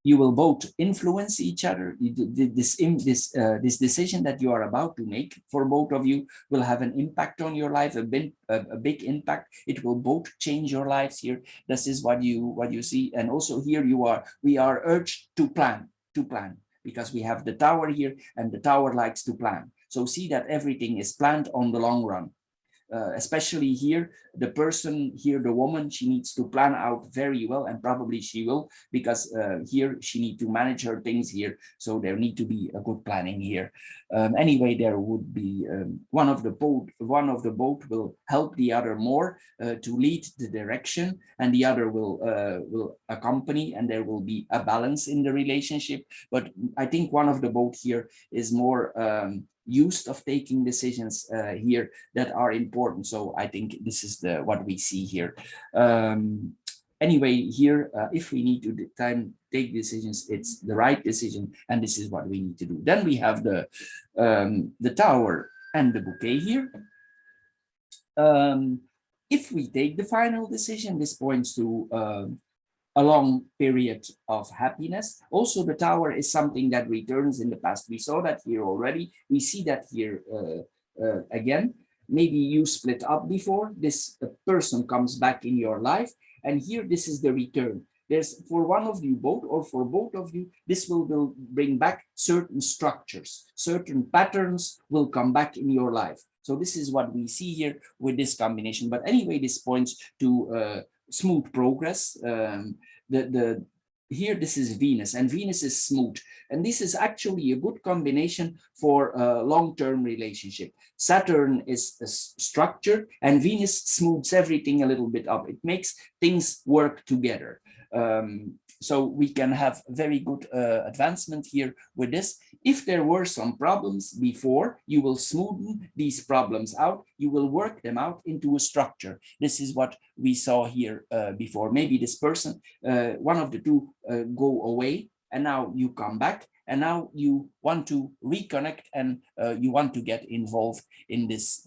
you will both influence each other. This decision that you are about to make for both of you will have an impact on your life, a big impact. It will both change your lives here. This is what you see. And also here we are urged to plan, because we have the tower here, and the tower likes to plan. So see that everything is planned on the long run. Especially here, the person here, the woman, she needs to plan out very well, and probably she will, because here she needs to manage her things here. So there need to be a good planning here. Anyway, there would be one of the both will help the other more to lead the direction, and the other will accompany, and there will be a balance in the relationship. But I think one of the both here is more used of taking decisions here that are important. So I think this is what we see here. Anyway, here, if we need to take decisions, it's the right decision, and this is what we need to do. Then we have the tower and the bouquet here. If we take the final decision, this points to a long period of happiness. Also, the tower is something that returns in the past. We saw that here already. We see that here again. Maybe you split up before. This person comes back in your life, and here this is the return. There's, for one of you both, or for both of you, this will bring back certain structures, certain patterns will come back in your life. So this is what we see here with this combination. But anyway, this points to smooth progress. Here this is Venus, and Venus is smooth, and this is actually a good combination for a long-term relationship. Saturn is a structure, and Venus smooths everything a little bit up. It makes things work together. So we can have very good advancement here with this. If there were some problems before, you will smoothen these problems out. You will work them out into a structure. This is what we saw here before. Maybe this person, one of the two go away, and now you come back, and now you want to reconnect, and you want to get involved in this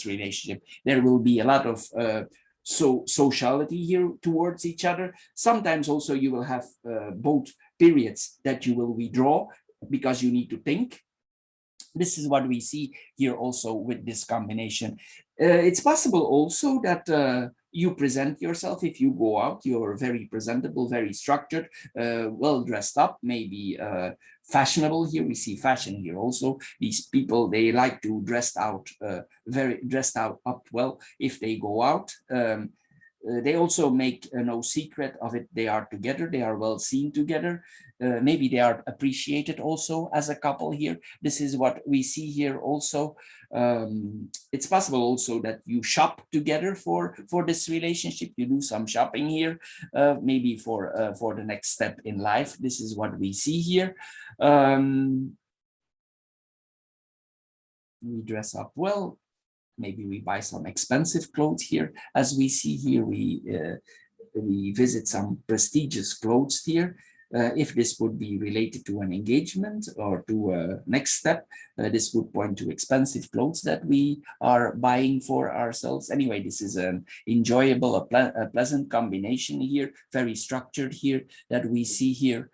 relationship. There will be a lot of sociality here towards each other. Sometimes also you will have both periods that you will withdraw because you need to think. This is what we see here also with this combination. It's possible also that you present yourself. If you go out, you're very presentable, very structured, well dressed up, maybe fashionable. Here we see fashion here also. These people, they like to dress out, very dressed out up well if they go out. They also make no secret of it. They are together. They are well seen together. Maybe they are appreciated also as a couple here. This is what we see here also. It's possible also that you shop together for this relationship. You do some shopping here, maybe for the next step in life. This is what we see here. We dress up well. Maybe we buy some expensive clothes here. As we see here, we visit some prestigious clothes here. If this would be related to an engagement or to a next step, this would point to expensive clothes that we are buying for ourselves. Anyway, this is an enjoyable, a pleasant combination here, very structured here that we see here.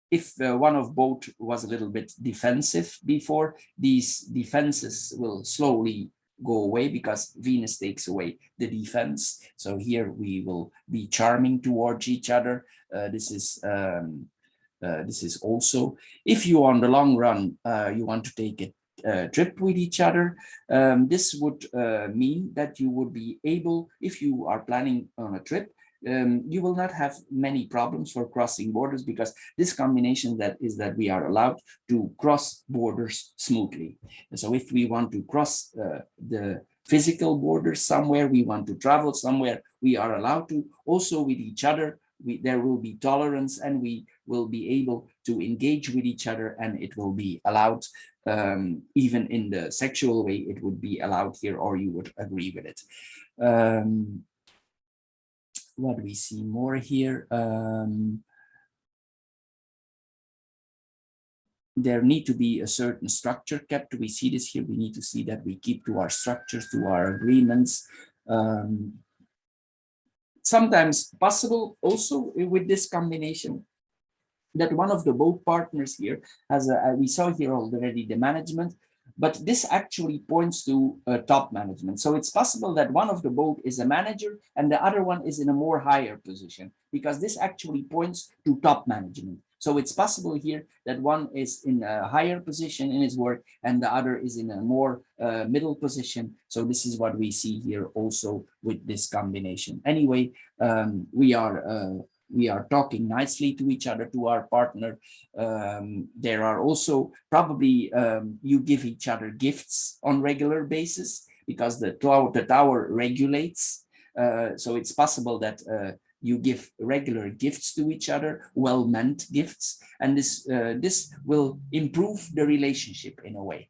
If one of both was a little bit defensive before, these defenses will slowly go away because Venus takes away the defense. So here we will be charming towards each other. This is also, if you on the long run, you want to take a trip with each other, this would mean that you would be able, if you are planning on a trip, you will not have many problems for crossing borders, because this combination that we are allowed to cross borders smoothly. So if we want to cross the physical borders somewhere, we want to travel somewhere, we are allowed to. Also with each other, there will be tolerance, and we will be able to engage with each other, and it will be allowed. Even in the sexual way, it would be allowed here, or you would agree with it. What do we see more here? There need to be a certain structure kept. We see this here. We need to see that we keep to our structures, to our agreements. Sometimes possible also with this combination that one of the both partners here has we saw here already the management, but this actually points to top management. So it's possible that one of the both is a manager and the other one is in a more higher position, because this actually points to top management. So it's possible here that one is in a higher position in his work and the other is in a more middle position. So this is what we see here also with this combination. Anyway, we are talking nicely to each other, to our partner. There are also probably you give each other gifts on regular basis, because the tower regulates. So it's possible that you give regular gifts to each other, well-meant gifts, and this will improve the relationship in a way.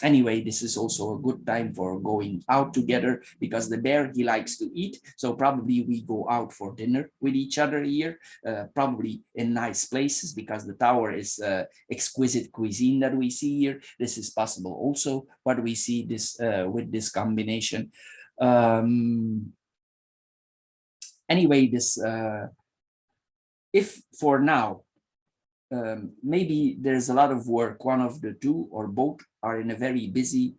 Anyway, this is also a good time for going out together, because the bear, he likes to eat. So probably we go out for dinner with each other here, probably in nice places, because the tower is exquisite cuisine that we see here. This is possible also, but we see this with this combination. Anyway, this if for now maybe there's a lot of work, one of the two or both are in a very busy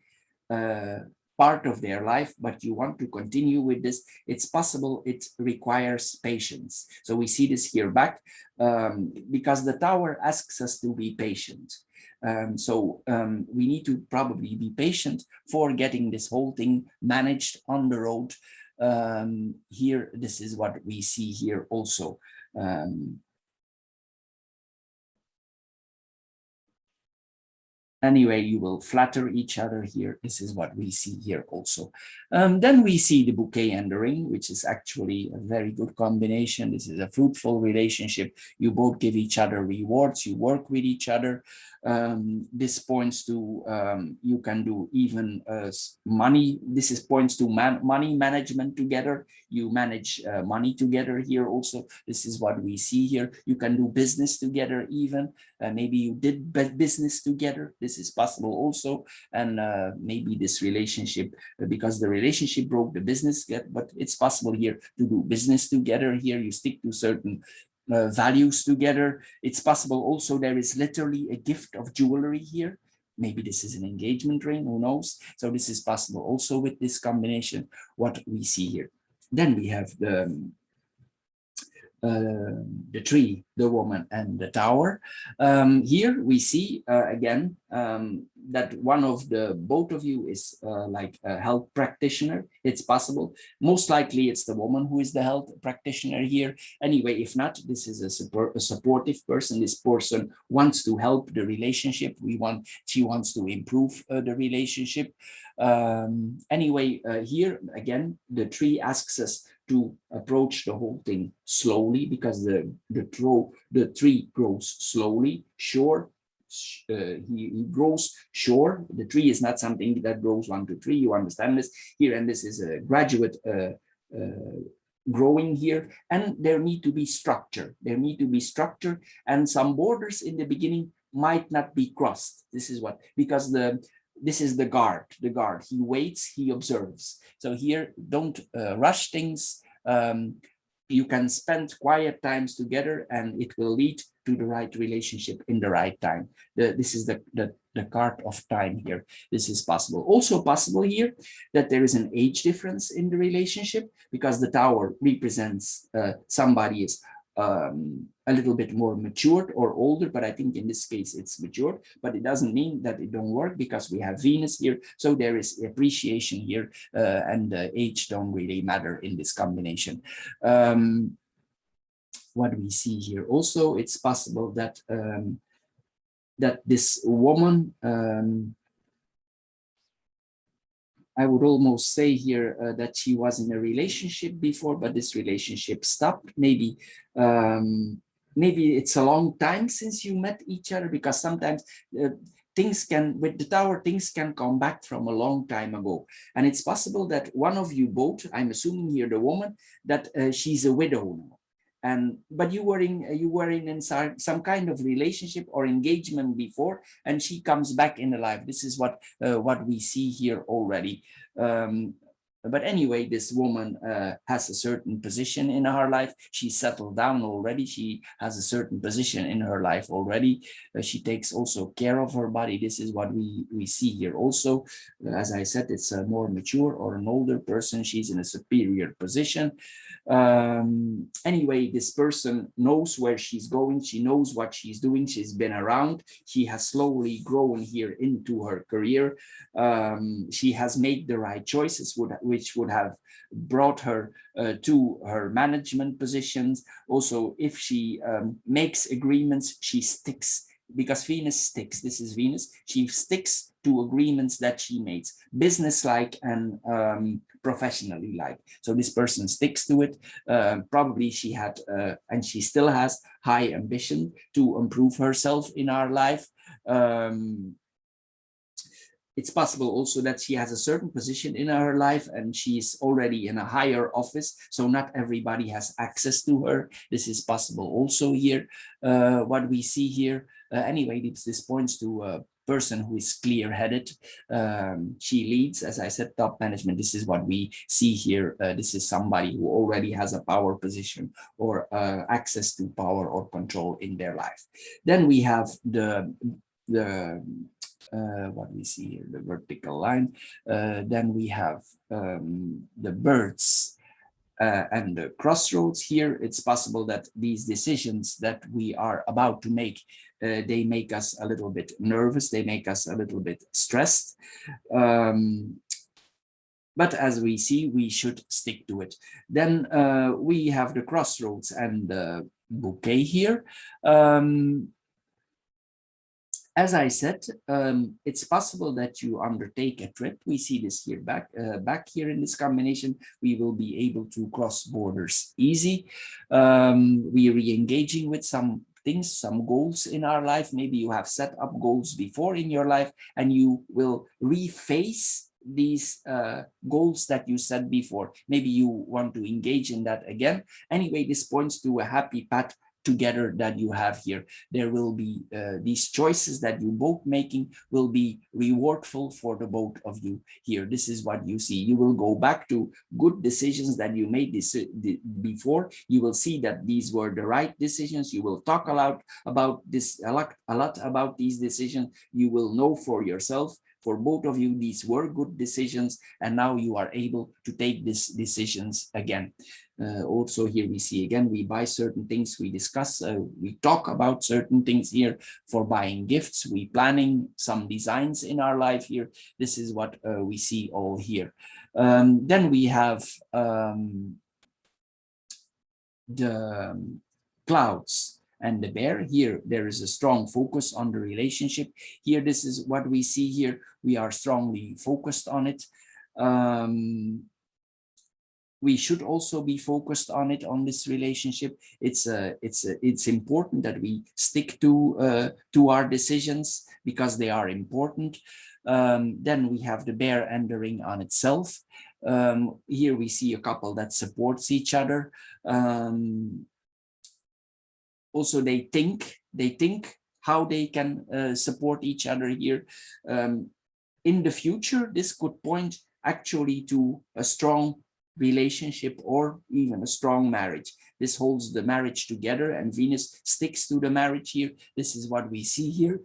part of their life, but you want to continue with this, it's possible it requires patience. So we see this here back, because the tower asks us to be patient. So we need to probably be patient for getting this whole thing managed on the road. Here, this is what we see here also. Anyway, you will flatter each other here. This is what we see here also. Then we see the bouquet and the ring, which is actually a very good combination. This is a fruitful relationship. You both give each other rewards. You work with each other. This points to you can do even money. This is points to money management together. You manage money together here also. This is what we see here. You can do business together even. Maybe you did business together. This is possible also. And maybe this relationship, because the relationship broke, the business but it's possible here to do business together here. You stick to certain values together. It's possible also there is literally a gift of jewelry here. Maybe this is an engagement ring, who knows? So this is possible also with this combination, what we see here. Then we have the tree, the woman, and the tower. Here we see again that one of the both of you is like a health practitioner. It's possible. Most likely it's the woman who is the health practitioner here. Anyway, if not, this is a supportive person. This person wants to help the relationship. She wants to improve the relationship. Anyway, here again, the tree asks us to approach the whole thing slowly, because the tree grows slowly, sure. He grows sure. The tree is not something that grows 1, 2, 3. You understand this here, and this is a graduate growing here, and there need to be structure. There need to be structure, and some borders in the beginning might not be crossed. This is what, because this is the guard. The guard, he waits, he observes. So here, don't rush things. You can spend quiet times together, and it will lead to the right relationship in the right time. This is the card of time here. This is possible. Also possible here that there is an age difference in the relationship, because the tower represents somebody is a little bit more matured or older, but I think in this case it's matured, but it doesn't mean that it don't work, because we have Venus here. So there is appreciation here, and age don't really matter in this combination. What we see here also, it's possible that that this woman, I would almost say here that she was in a relationship before, but this relationship stopped. Maybe maybe it's a long time since you met each other, because sometimes things can, with the tower, things can come back from a long time ago. And it's possible that one of you both, I'm assuming here the woman, that she's a widow now. But you were in some kind of relationship or engagement before, and she comes back in the life. This is what we see here already. But anyway, this woman has a certain position in her life. She settled down already. She has a certain position in her life already. She takes also care of her body. This is what we see here also. As I said, it's a more mature or an older person. She's in a superior position. Anyway, this person knows where she's going. She knows what she's doing. She's been around. She has slowly grown here into her career. She has made the right choices, which would have brought her to her management positions. Also, if she makes agreements, she sticks, because Venus sticks. This is Venus. She sticks to agreements that she makes, business-like and professionally like. So this person sticks to it. Probably she had, and she still has, high ambition to improve herself in our life. It's possible also that she has a certain position in her life and she's already in a higher office, so not everybody has access to her. This is possible also here, what we see here. Anyway, this points to a person who is clear-headed. She leads, as I said, top management. This is what we see here. This is somebody who already has a power position or access to power or control in their life. Then we have what we see here, the vertical line. Then we have the birds and the crossroads here. It's possible that these decisions that we are about to make, they make us a little bit nervous, they make us a little bit stressed. But as we see, we should stick to it. Then we have the crossroads and the bouquet here. as I said, it's possible that you undertake a trip. We see this here back here in this combination. We will be able to cross borders easy. We are re-engaging with some things, some goals in our life. Maybe you have set up goals before in your life, and you will reface these goals that you set before. Maybe you want to engage in that again. Anyway, this points to a happy path together that you have here. There will be these choices that you both making will be rewardful for the both of you here. This is what you see. You will go back to good decisions that you made before. You will see that these were the right decisions. You will talk a lot about this, a lot about these decisions. You will know for yourself, for both of you, these were good decisions, and now you are able to take these decisions again. Also here we see again, we buy certain things, we discuss, we talk about certain things here for buying gifts, we planning some designs in our life here. This is what we see all here. Then we have the clouds and the bear. Here there is a strong focus on the relationship. Here this is what we see here. We are strongly focused on it. We should also be focused on it, on this relationship. It's important that we stick to our decisions because they are important. Then we have the bear and the ring on itself. Here we see a couple that supports each other. Also, they think how they can support each other here. In the future, this could point actually to a strong relationship or even a strong marriage. This holds the marriage together, and Venus sticks to the marriage here. This is what we see here.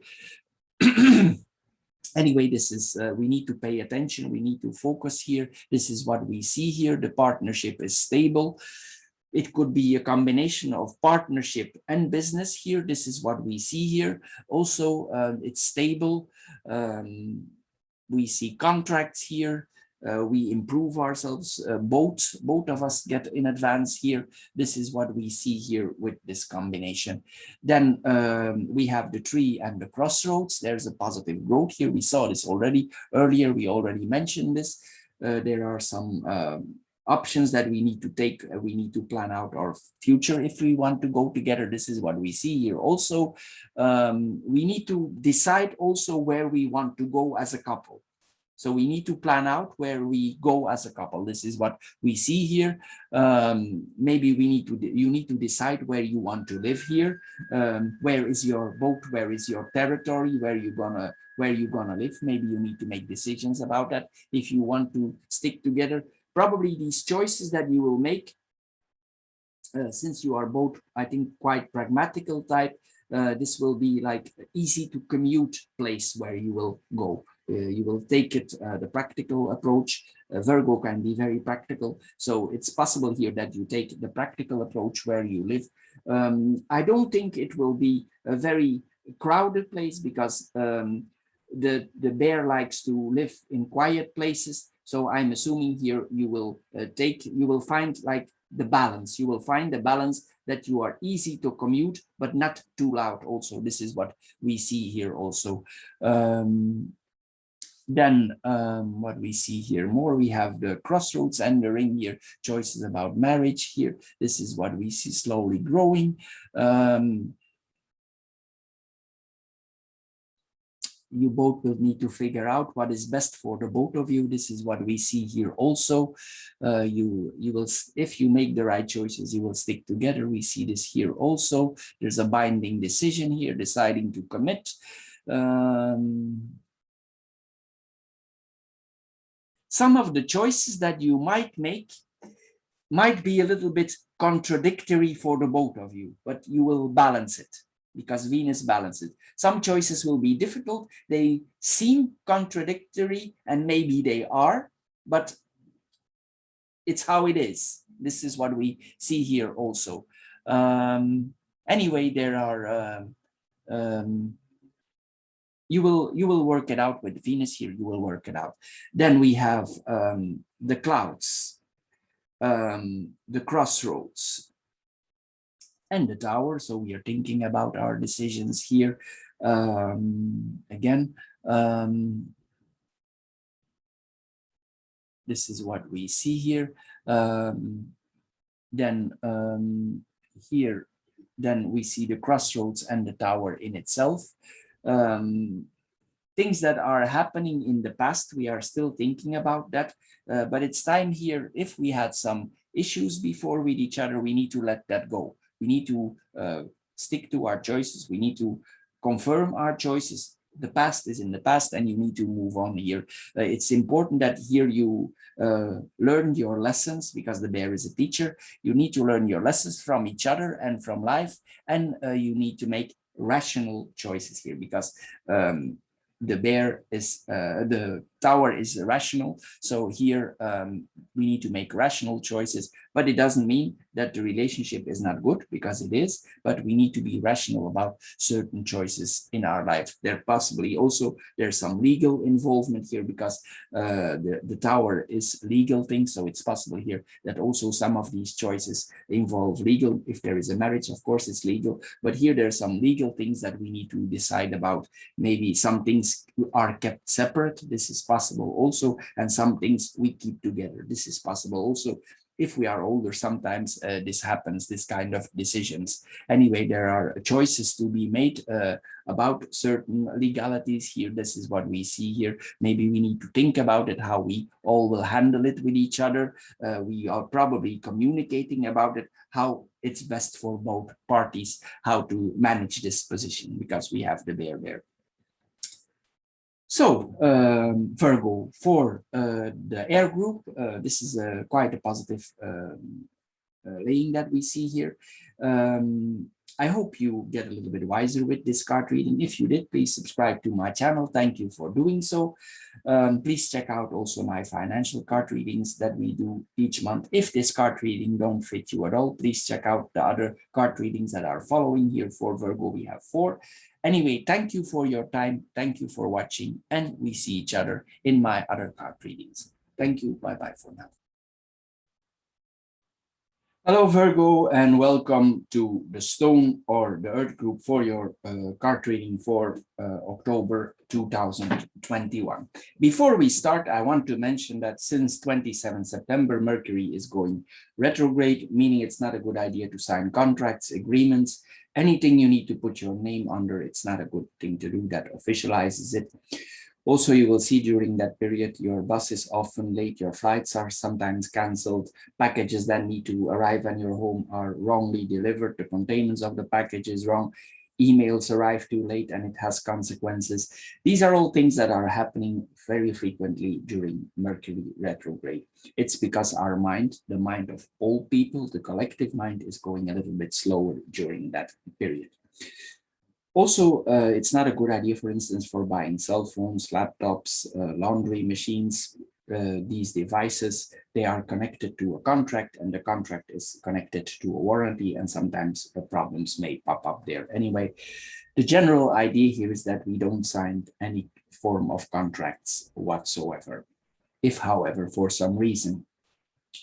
Anyway, this is, we need to pay attention. We need to focus here. This is what we see here. The partnership is stable. It could be a combination of partnership and business here. This is what we see here. Also, it's stable. We see contracts here. We improve ourselves. Both of us get in advance here. This is what we see here with this combination. Then we have the tree and the crossroads. There's a positive growth here. We saw this already earlier. We already mentioned this. There are some options that we need to take. We need to plan out our future if we want to go together. This is what we see here. Also, we need to decide also where we want to go as a couple. So we need to plan out where we go as a couple. This is what we see here. Maybe you need to decide where you want to live here. Where is your boat? Where is your territory? Where you gonna live? Maybe you need to make decisions about that if you want to stick together. Probably these choices that you will make, since you are both, I think, quite pragmatical type, this will be like easy to commute place where you will go. You will take it the practical approach. Virgo can be very practical, so it's possible here that you take the practical approach where you live. I don't think it will be a very crowded place because the bear likes to live in quiet places. So I'm assuming here you will find like the balance. You will find the balance that you are easy to commute, but not too loud also. This is what we see here also. Then what we see here more, we have the crossroads and the ring here, choices about marriage here. This is what we see slowly growing. You both will need to figure out what is best for the both of you. This is what we see here also. You will, if you make the right choices, you will stick together. We see this here also. There's a binding decision here, deciding to commit. Some of the choices that you might make might be a little bit contradictory for the both of you, but you will balance it because Venus balances. Some choices will be difficult. They seem contradictory, and maybe they are, but it's how it is. This is what we see here also. Anyway, there are you will work it out with Venus here. You will work it out. Then we have the clouds, the crossroads, and the Tower. So we are thinking about our decisions here. Again, this is what we see here. Then here, then we see the crossroads and the Tower in itself. Things that are happening in the past, we are still thinking about that, but it's time here, if we had some issues before with each other, we need to let that go. We need to stick to our choices. We need to confirm our choices. The past is in the past and you need to move on here. It's important that here you learn your lessons, because the bear is a teacher. You need to learn your lessons from each other and from life, and you need to make rational choices here, because the bear is the Tower is rational. So here we need to make rational choices, but it doesn't mean that the relationship is not good, because it is, but we need to be rational about certain choices in our life. There possibly also there's some legal involvement here, because the Tower is legal thing. So it's possible here that also some of these choices involve legal. If there is a marriage, of course it's legal, but here there's some legal things that we need to decide about. Maybe some things are kept separate. This is possible also, and some things we keep together. This is possible also. If we are older, sometimes this happens, this kind of decisions. Anyway, there are choices to be made about certain legalities here. This is what we see here. Maybe we need to think about it, how we all will handle it with each other. We are probably communicating about it, how it's best for both parties, how to manage this position, because we have the bear there. So Virgo, for the air group, this is quite a positive laying that we see here. I hope you get a little bit wiser with this card reading. If you did, please subscribe to my channel. Thank you for doing so. Please check out also my financial card readings that we do each month. If this card reading don't fit you at all, please check out the other card readings that are following here. For Virgo, we have 4. Anyway, thank you for your time. Thank you for watching, and we see each other in my other card readings. Thank you. Bye-bye for now. Hello, Virgo, and welcome to the Stone or the Earth group for your card reading for October 2021. Before we start, I want to mention that since 27 September, Mercury is going retrograde, meaning it's not a good idea to sign contracts, agreements, anything you need to put your name under. It's not a good thing to do. That officializes it. Also, you will see during that period, your bus is often late, your flights are sometimes canceled, packages that need to arrive at your home are wrongly delivered, the containers of the package is wrong, emails arrive too late and it has consequences. These are all things that are happening very frequently during Mercury retrograde. It's because our mind, the mind of all people, the collective mind, is going a little bit slower during that period. Also, it's not a good idea, for instance, for buying cell phones, laptops, laundry machines. These devices, they are connected to a contract, and the contract is connected to a warranty, and sometimes the problems may pop up there. Anyway, the general idea here is that we don't sign any form of contracts whatsoever. If, however, for some reason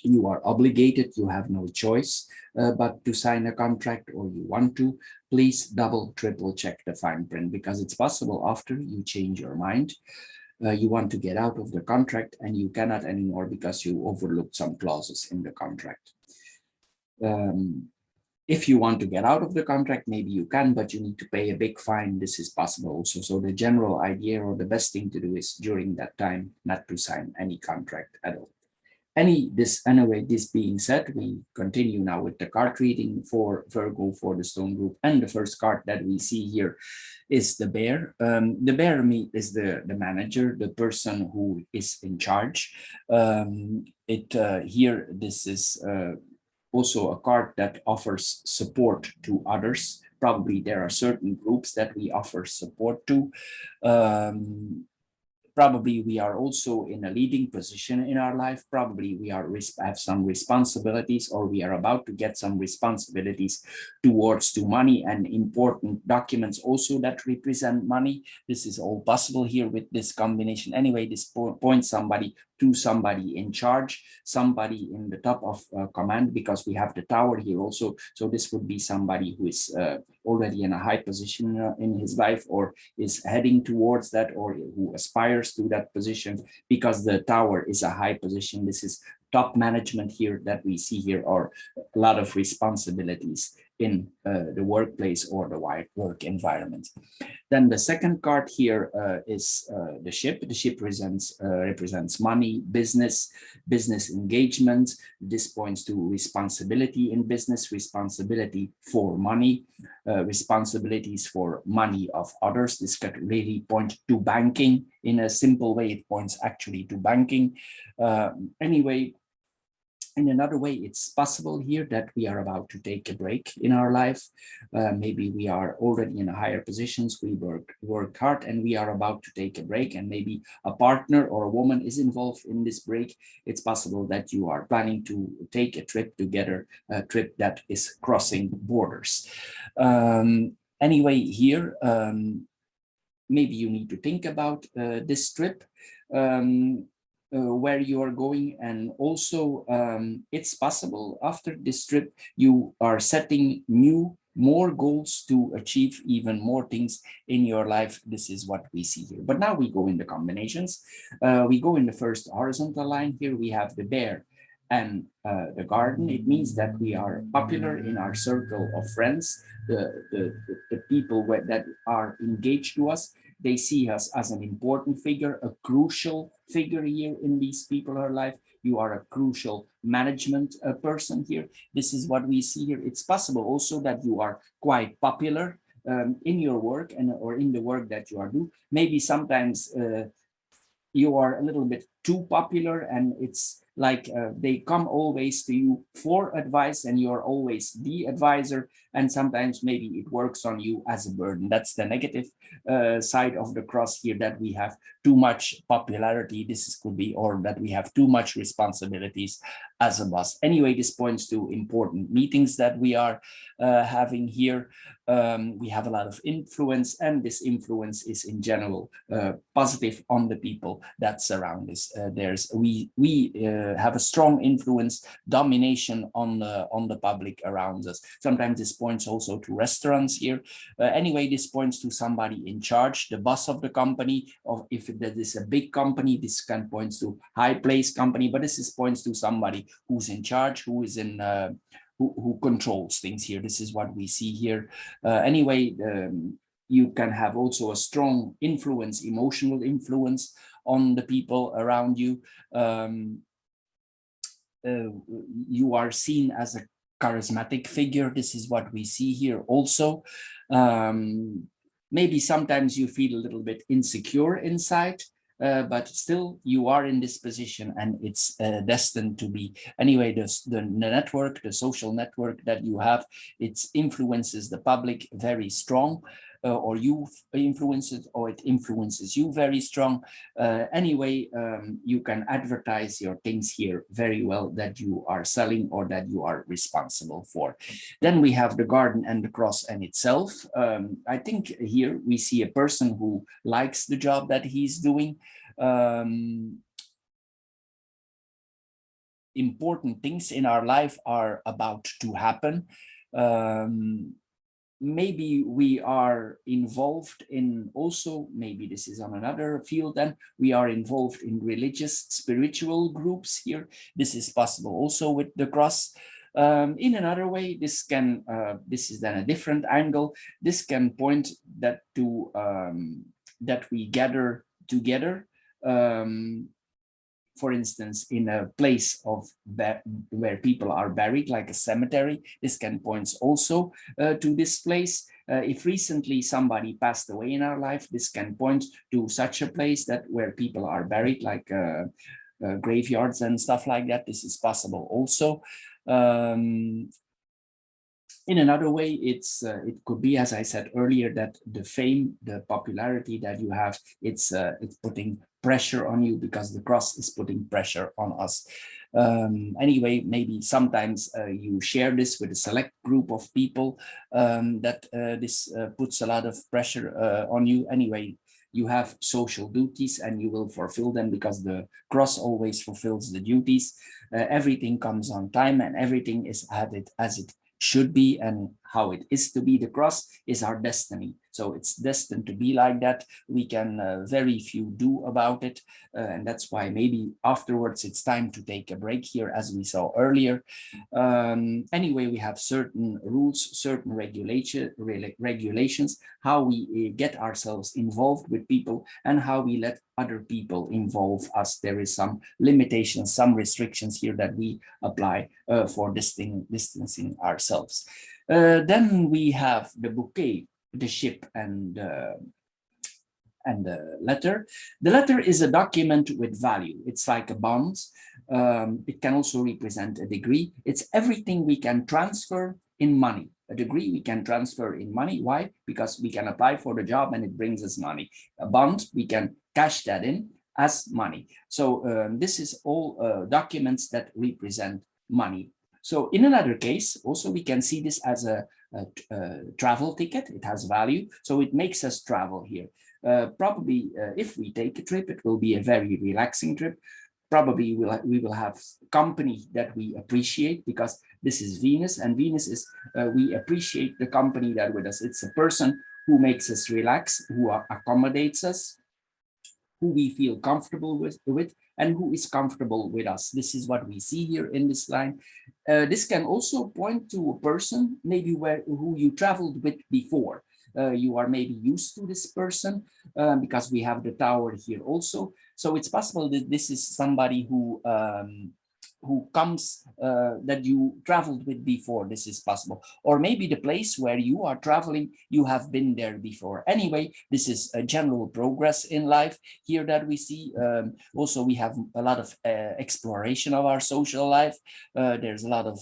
you are obligated, you have no choice but to sign a contract, or you want to, please double, triple check the fine print, because it's possible after you change your mind, you want to get out of the contract and you cannot anymore because you overlooked some clauses in the contract. If you want to get out of the contract, maybe you can, but you need to pay a big fine. This is possible also. So the general idea, or the best thing to do, is during that time not to sign any contract at all. Anyway, this being said, we continue now with the card reading for Virgo for the Stone group. And the first card that we see here is the bear. The bear is the manager, the person who is in charge. Here, this is also a card that offers support to others. Probably there are certain groups that we offer support to. Probably we are also in a leading position in our life. Probably we have some responsibilities, or we are about to get some responsibilities towards money and important documents also that represent money. This is all possible here with this combination. Anyway, this points somebody to somebody in charge, somebody in the top of command, because we have the tower here also. So this would be somebody who is already in a high position in his life, or is heading towards that, or who aspires to that position, because the tower is a high position. This is top management here that we see here, or a lot of responsibilities in the workplace or the work environment. Then the second card here is the ship. The ship represents money, business engagement. This points to responsibility in business, responsibility for money, responsibilities for money of others. This could really point to banking. In a simple way, it points actually to banking. Anyway, in another way, it's possible here that we are about to take a break in our life. Maybe we are already in higher positions, we work hard, and we are about to take a break, and maybe a partner or a woman is involved in this break. It's possible that you are planning to take a trip together, a trip that is crossing borders. Anyway, here, maybe you need to think about this trip. Where you are going, and also it's possible after this trip you are setting more goals to achieve even more things in your life. This is what we see here. But now we go in the combinations. We go in the first horizontal line. Here we have the bear and the garden. It means that we are popular in our circle of friends, the people that are engaged to us. They see us as an important figure, a crucial figure here in these people in our life. You are a crucial management person here. This is what we see here. It's possible also that you are quite popular in your work or in the work that you are doing. Maybe sometimes you are a little bit too popular, and it's like they come always to you for advice, and you're always the advisor, and sometimes maybe it works on you as a burden. That's the negative side of the cross here, that we have too much popularity. This could be, or that we have too much responsibilities as a boss. Anyway, this points to important meetings that we are having here. We have a lot of influence, and this influence is in general positive on the people that surround us. We have a strong influence, domination on the public around us. Sometimes this points also to restaurants here. Anyway, this points to somebody in charge, the boss of the company, or if that is a big company, this can points to high place company, but this points to somebody who's in charge, who is in who controls things here. This is what we see here. Anyway, you can have also a strong influence, emotional influence on the people around you. You are seen as a charismatic figure. This is what we see here also. Maybe sometimes you feel a little bit insecure inside, but still you are in this position, and it's destined to be. Anyway, the network, the social network that you have, it influences the public very strong, or you influence it, or it influences you very strong. Anyway, you can advertise your things here very well, that you are selling or that you are responsible for. Then we have the garden and the cross and itself. I think here we see a person who likes the job that he's doing. Important things in our life are about to happen. Maybe we are involved in also, maybe this is on another field, then we are involved in religious, spiritual groups here. This is possible also with the cross. In another way, this is then a different angle. This can point that to that we gather together. For instance, in a place of where people are buried, like a cemetery. This can point also to this place. If recently somebody passed away in our life, this can point to such a place that where people are buried, like graveyards and stuff like that. This is possible also. In another way, it could be, as I said earlier, that the fame, the popularity that you have, it's putting pressure on you, because the cross is putting pressure on us. Anyway, maybe sometimes you share this with a select group of people, that this puts a lot of pressure on you. Anyway, you have social duties and you will fulfill them because the cross always fulfills the duties. Everything comes on time and everything is added as it should be and how it is to be. The cross is our destiny. So it's destined to be like that. We can very few do about it. And that's why maybe afterwards it's time to take a break here, as we saw earlier. Anyway, we have certain rules, certain regulations, how we get ourselves involved with people and how we let other people involve us. There is some limitations, some restrictions here that we apply for distancing ourselves. Then we have the bouquet, the ship, and the letter. The letter is a document with value. It's like a bond. It can also represent a degree. It's everything we can transfer in money. A degree we can transfer in money. Why? Because we can apply for the job and it brings us money. A bond, we can cash that in as money. So this is all documents that represent money. So in another case, also we can see this as a travel ticket. It has value, so it makes us travel here. Probably if we take a trip, it will be a very relaxing trip. Probably we will have company that we appreciate, because this is Venus, and Venus is we appreciate the company that with us. It's a person who makes us relax, who accommodates us, who we feel comfortable with, and who is comfortable with us. This is what we see here in this line. This can also point to a person maybe who you traveled with before. You are maybe used to this person because we have the tower here also. So it's possible that this is somebody who comes that you traveled with before. This is possible. Or maybe the place where you are traveling, you have been there before. Anyway, this is a general progress in life here that we see. Also, we have a lot of exploration of our social life. There's a lot of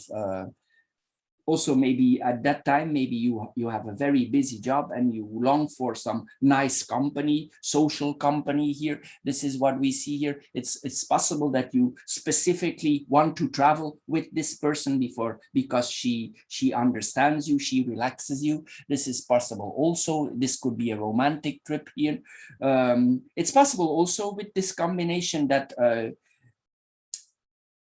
also maybe at that time, maybe you have a very busy job and you long for some nice company, social company here. This is what we see here. It's possible that you specifically want to travel with this person before because she understands you, she relaxes you. This is possible also. This could be a romantic trip here. It's possible also with this combination that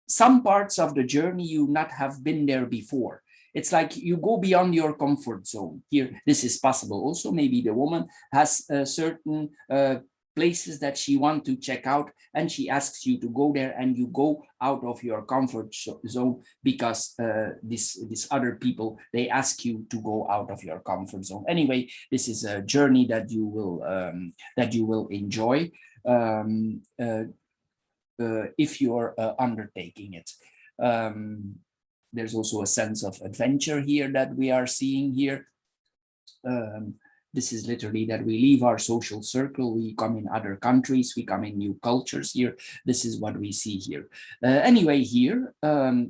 some parts of the journey you not have been there before. It's like you go beyond your comfort zone here. This is possible also. Maybe the woman has certain places that she wants to check out and she asks you to go there, and you go out of your comfort zone because these other people, they ask you to go out of your comfort zone. Anyway, this is a journey that you will enjoy if you're undertaking it. There's also a sense of adventure here that we are seeing here. This is literally that we leave our social circle, we come in other countries, we come in new cultures here. This is what we see here. Anyway, here,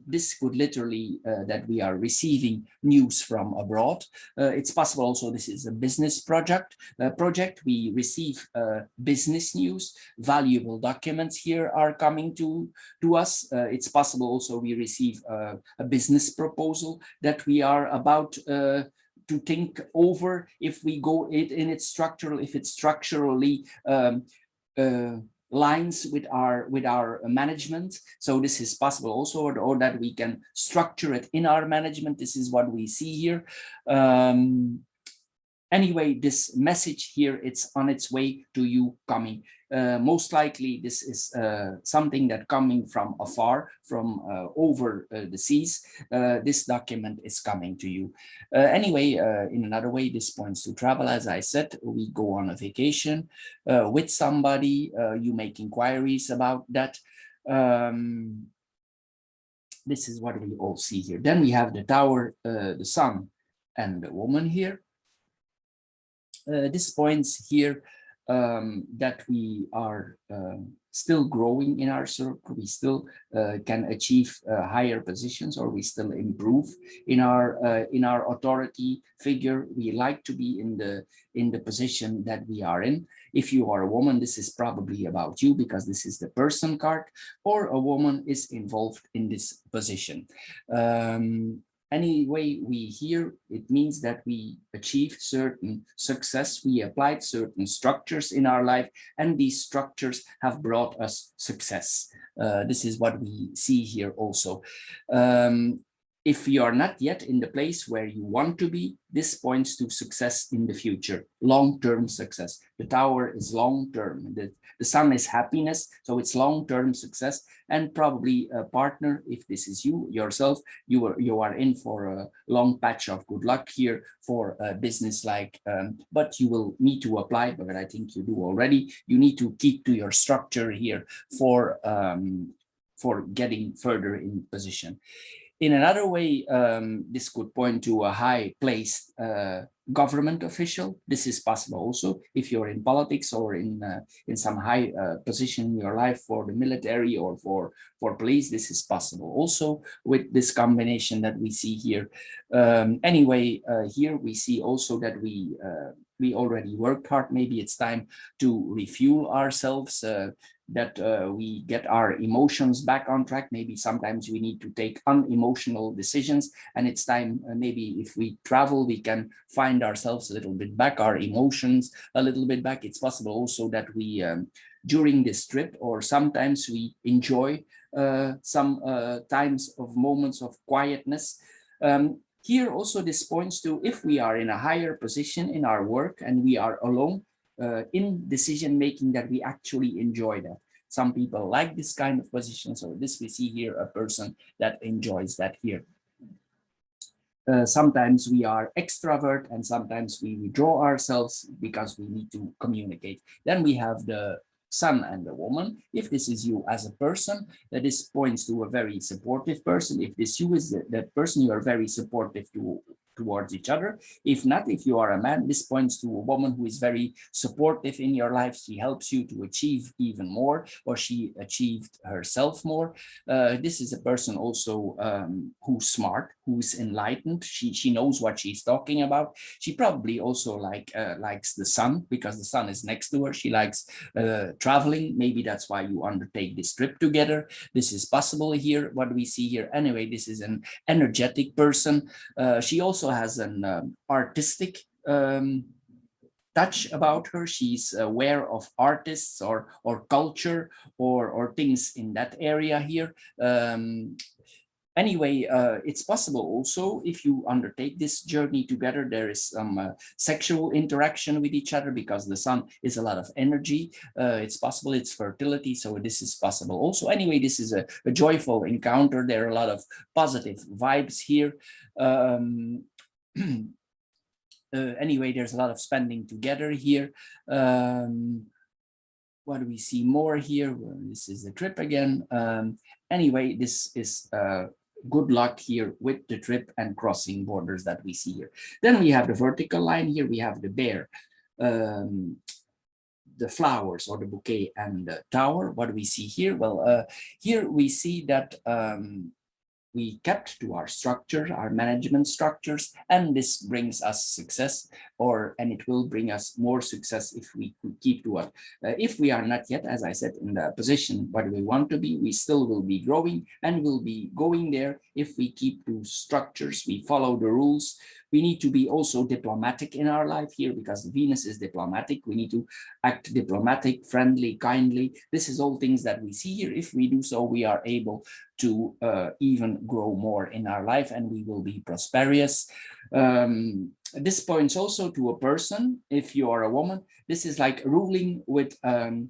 this could literally that we are receiving news from abroad. It's possible also this is a business project. We receive business news, valuable documents here are coming to us. It's possible also we receive a business proposal that we are about to think over if we go in its structural, if it's structurally lines with our management. So this is possible also, or that we can structure it in our management. This is what we see here. Anyway, this message here, it's on its way to you coming. Most likely this is something that coming from afar, from over the seas. This document is coming to you. Anyway, in another way, this points to travel. As I said, we go on a vacation with somebody, you make inquiries about that. This is what we all see here. Then we have the tower, the sun and the woman here. This points here that we are still growing in our circle. We still can achieve higher positions, or we still improve in our authority figure. We like to be in the position that we are in. If you are a woman, this is probably about you because this is the person card, or a woman is involved in this position. Anyway, we hear, it means that we achieved certain success, we applied certain structures in our life, and these structures have brought us success. This is what we see here also. If you are not yet in the place where you want to be, this points to success in the future, long-term success. The tower is long-term. The sun is happiness, so it's long-term success, and probably a partner, if this is you yourself, you are in for a long patch of good luck here for a business like, but you will need to apply, but I think you do already. You need to keep to your structure here for getting further in position. In another way, this could point to a high-placed government official. This is possible also if you're in politics or in some high position in your life for the military or for police. This is possible also with this combination that we see here. Anyway, here we see also that we already worked hard. Maybe it's time to refuel ourselves. That we get our emotions back on track. Maybe sometimes we need to take unemotional decisions, and it's time, maybe if we travel, we can find ourselves a little bit back, our emotions a little bit back. It's possible also that we, during this trip, or sometimes we enjoy some times of moments of quietness. Here also this points to, if we are in a higher position in our work and we are alone, in decision making, that we actually enjoy that. Some people like this kind of position, so this we see here a person that enjoys that here. Sometimes we are extrovert and sometimes we withdraw ourselves because we need to communicate. Then we have the sun and the woman. If this is you as a person, this points to a very supportive person. If this you is that person, you are very supportive towards each other. If not, if you are a man, this points to a woman who is very supportive in your life. She helps you to achieve even more, or she achieved herself more. This is a person also who's smart, who's enlightened. She knows what she's talking about. She probably also likes the sun, because the sun is next to her. She likes traveling. Maybe that's why you undertake this trip together. This is possible here, what we see here. Anyway, this is an energetic person. She also has an artistic touch about her. She's aware of artists or culture or things in that area here. Anyway, it's possible also, if you undertake this journey together, there is some sexual interaction with each other, because the sun is a lot of energy. It's possible, it's fertility, so this is possible also. Anyway, this is a joyful encounter. There are a lot of positive vibes here. Anyway, there's a lot of spending together here. What do we see more here? Well, this is the trip again. Anyway, this is good luck here with the trip and crossing borders that we see here. Then we have the vertical line here. We have the bear, the flowers or the bouquet, and the tower. What do we see here? Well, here we see that we kept to our structure, our management structures, and this brings us success, and it will bring us more success if we keep to it. If we are not yet, as I said, in the position where we want to be, we still will be growing and will be going there if we keep to structures, we follow the rules. We need to be also diplomatic in our life here, because Venus is diplomatic. We need to act diplomatic, friendly, kindly. This is all things that we see here. If we do so, we are able to even grow more in our life, and we will be prosperous. This points also to a person. If you are a woman, this is like ruling with a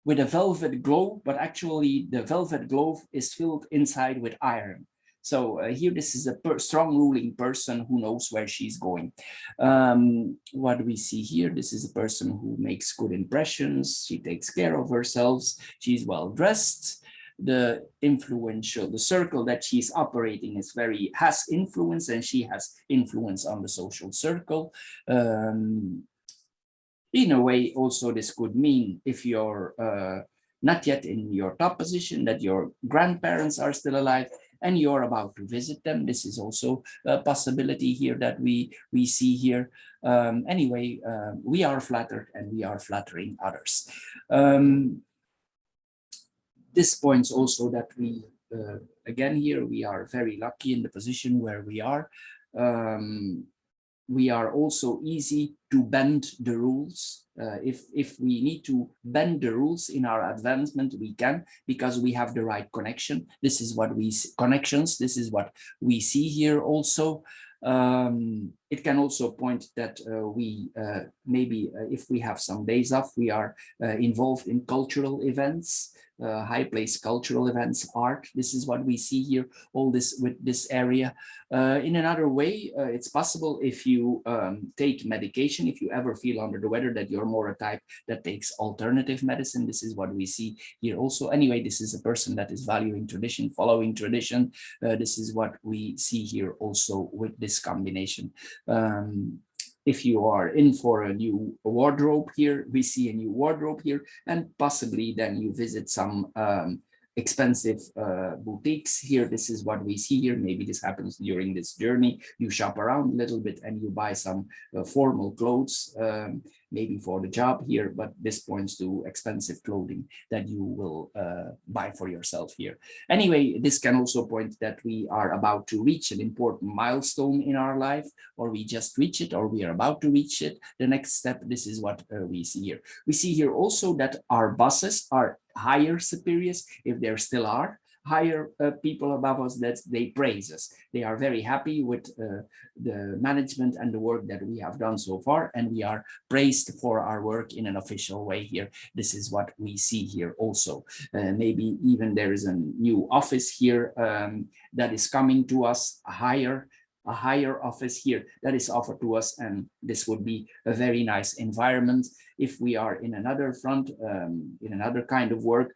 velvet glove, but actually the velvet glove is filled inside with iron. So here, this is a strong ruling person who knows where she's going. What do we see here? This is a person who makes good impressions. She takes care of herself. She's well dressed. The circle that she's operating has influence, and she has influence on the social circle. In a way, also, this could mean, if you're not yet in your top position, that your grandparents are still alive and you're about to visit them. This is also a possibility here that we see here. Anyway, we are flattered and we are flattering others. This points also that we again, here we are very lucky in the position where we are. We are also easy to bend the rules. If we need to bend the rules in our advancement, we can, because we have the right connection. This is what we see, connections. This is what we see here also. It can also point that we maybe if we have some days off, we are involved in cultural events, high place cultural events, art. This is what we see here, all this with this area. In another way, it's possible if you take medication, if you ever feel under the weather, that you're more a type that takes alternative medicine. This is what we see here also. Anyway, this is a person that is valuing tradition, following tradition. This is what we see here also with this combination. If you are in for a new wardrobe here, we see a new wardrobe here, and possibly then you visit some expensive boutiques here. This is what we see here. Maybe this happens during this journey. You shop around a little bit and you buy some formal clothes, maybe for the job here, but this points to expensive clothing that you will buy for yourself here. Anyway, this can also point that we are about to reach an important milestone in our life, or we just reach it, or we are about to reach it. The next step, this is what we see here. We see here also that our bosses are higher superiors, if there still are higher people above us, that they praise us. They are very happy with the management and the work that we have done so far, and we are praised for our work in an official way here. This is what we see here also. Maybe even there is a new office here that is coming to us, a higher office here that is offered to us, and this would be a very nice environment. If we are in another front, in another kind of work,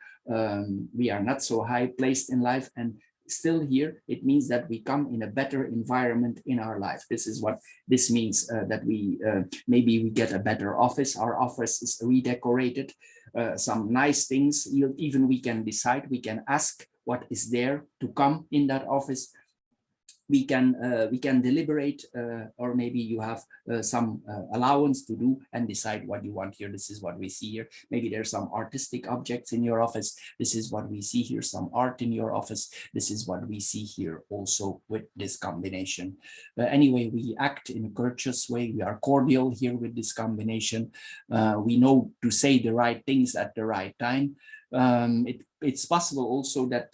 we are not so high placed in life, and still here, it means that we come in a better environment in our life. This is what this means, that we maybe we get a better office. Our office is redecorated, some nice things. Even we can decide, we can ask what is there to come in that office. We can deliberate, or maybe you have some allowance to do and decide what you want here. This is what we see here. Maybe there's some artistic objects in your office. This is what we see here, some art in your office. This is what we see here also with this combination. Anyway, we act in a courteous way. We are cordial here with this combination. We know to say the right things at the right time. It's possible also that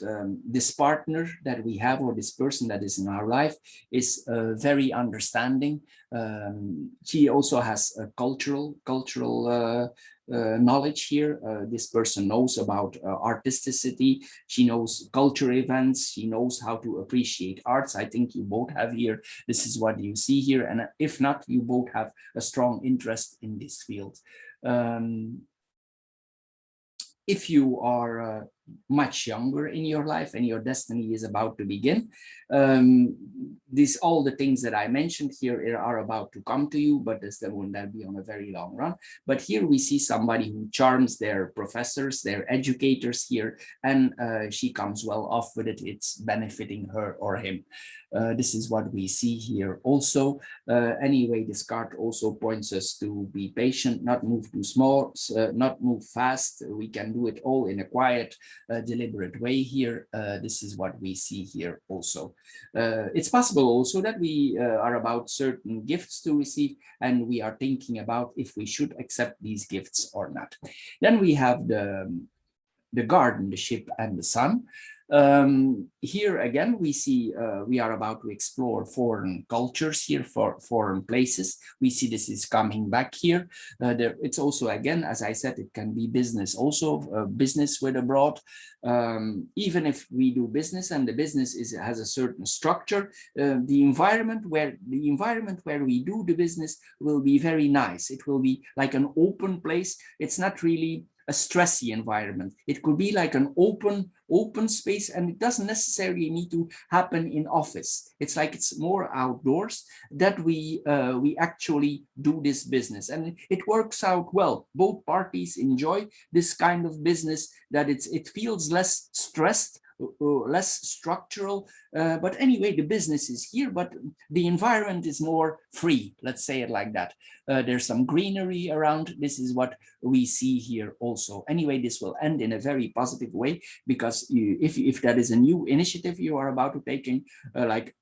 this partner that we have, or this person that is in our life, is very understanding. She also has a cultural knowledge here. This person knows about artisticity. She knows culture events. She knows how to appreciate arts. I think you both have here. This is what you see here. And if not, you both have a strong interest in this field. If you are much younger in your life and your destiny is about to begin, all the things that I mentioned here are about to come to you, but this won't be on a very long run. But here we see somebody who charms their professors, their educators here, and she comes well off with it. It's benefiting her or him. This is what we see here also. Anyway, this card also points us to be patient, not move too small, not move fast. We can do it all in a quiet, deliberate way here. This is what we see here also. It's possible also that we are about certain gifts to receive, and we are thinking about if we should accept these gifts or not. Then we have the garden, the ship, and the sun. Here again, we see we are about to explore foreign cultures here, for foreign places. We see this is coming back here. It's also, again, as I said, it can be business also, business with abroad. Even if we do business and the business has a certain structure, the environment where we do the business will be very nice. It will be like an open place. It's not really a stressy environment. It could be like an open space, and it doesn't necessarily need to happen in office. It's like it's more outdoors that we actually do this business, and it works out well. Both parties enjoy this kind of business, that it feels less stressed less structural, but anyway, the business is here, but the environment is more free, let's say it like that. There's some greenery around. This is what we see here also. Anyway, this will end in a very positive way, because if that is a new initiative you are about to take in, like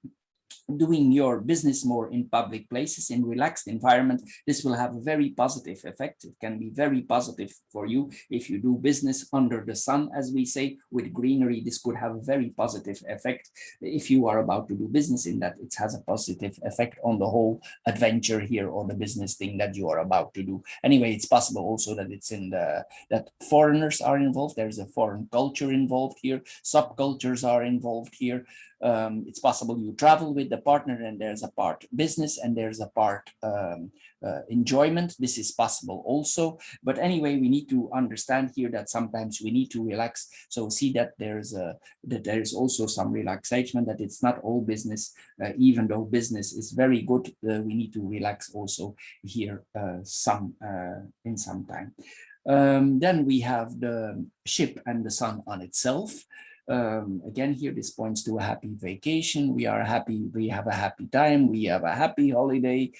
doing your business more in public places, in relaxed environment, this will have a very positive effect. It can be very positive for you if you do business under the sun, as we say, with greenery. This could have a very positive effect. If you are about to do business in that, it has a positive effect on the whole adventure here, or the business thing that you are about to do. Anyway, it's possible also that it's in the that foreigners are involved. There's a foreign culture involved here. Subcultures are involved here. It's possible you travel with the partner and there's a part business and there's a part enjoyment. This is possible also. But anyway, we need to understand here that sometimes we need to relax. So see that there's also some relaxation, that it's not all business, even though business is very good. We need to relax also here in some time. Then we have the ship and the sun on itself. Again, here this points to a happy vacation. We are happy, we have a happy time, we have a happy holiday.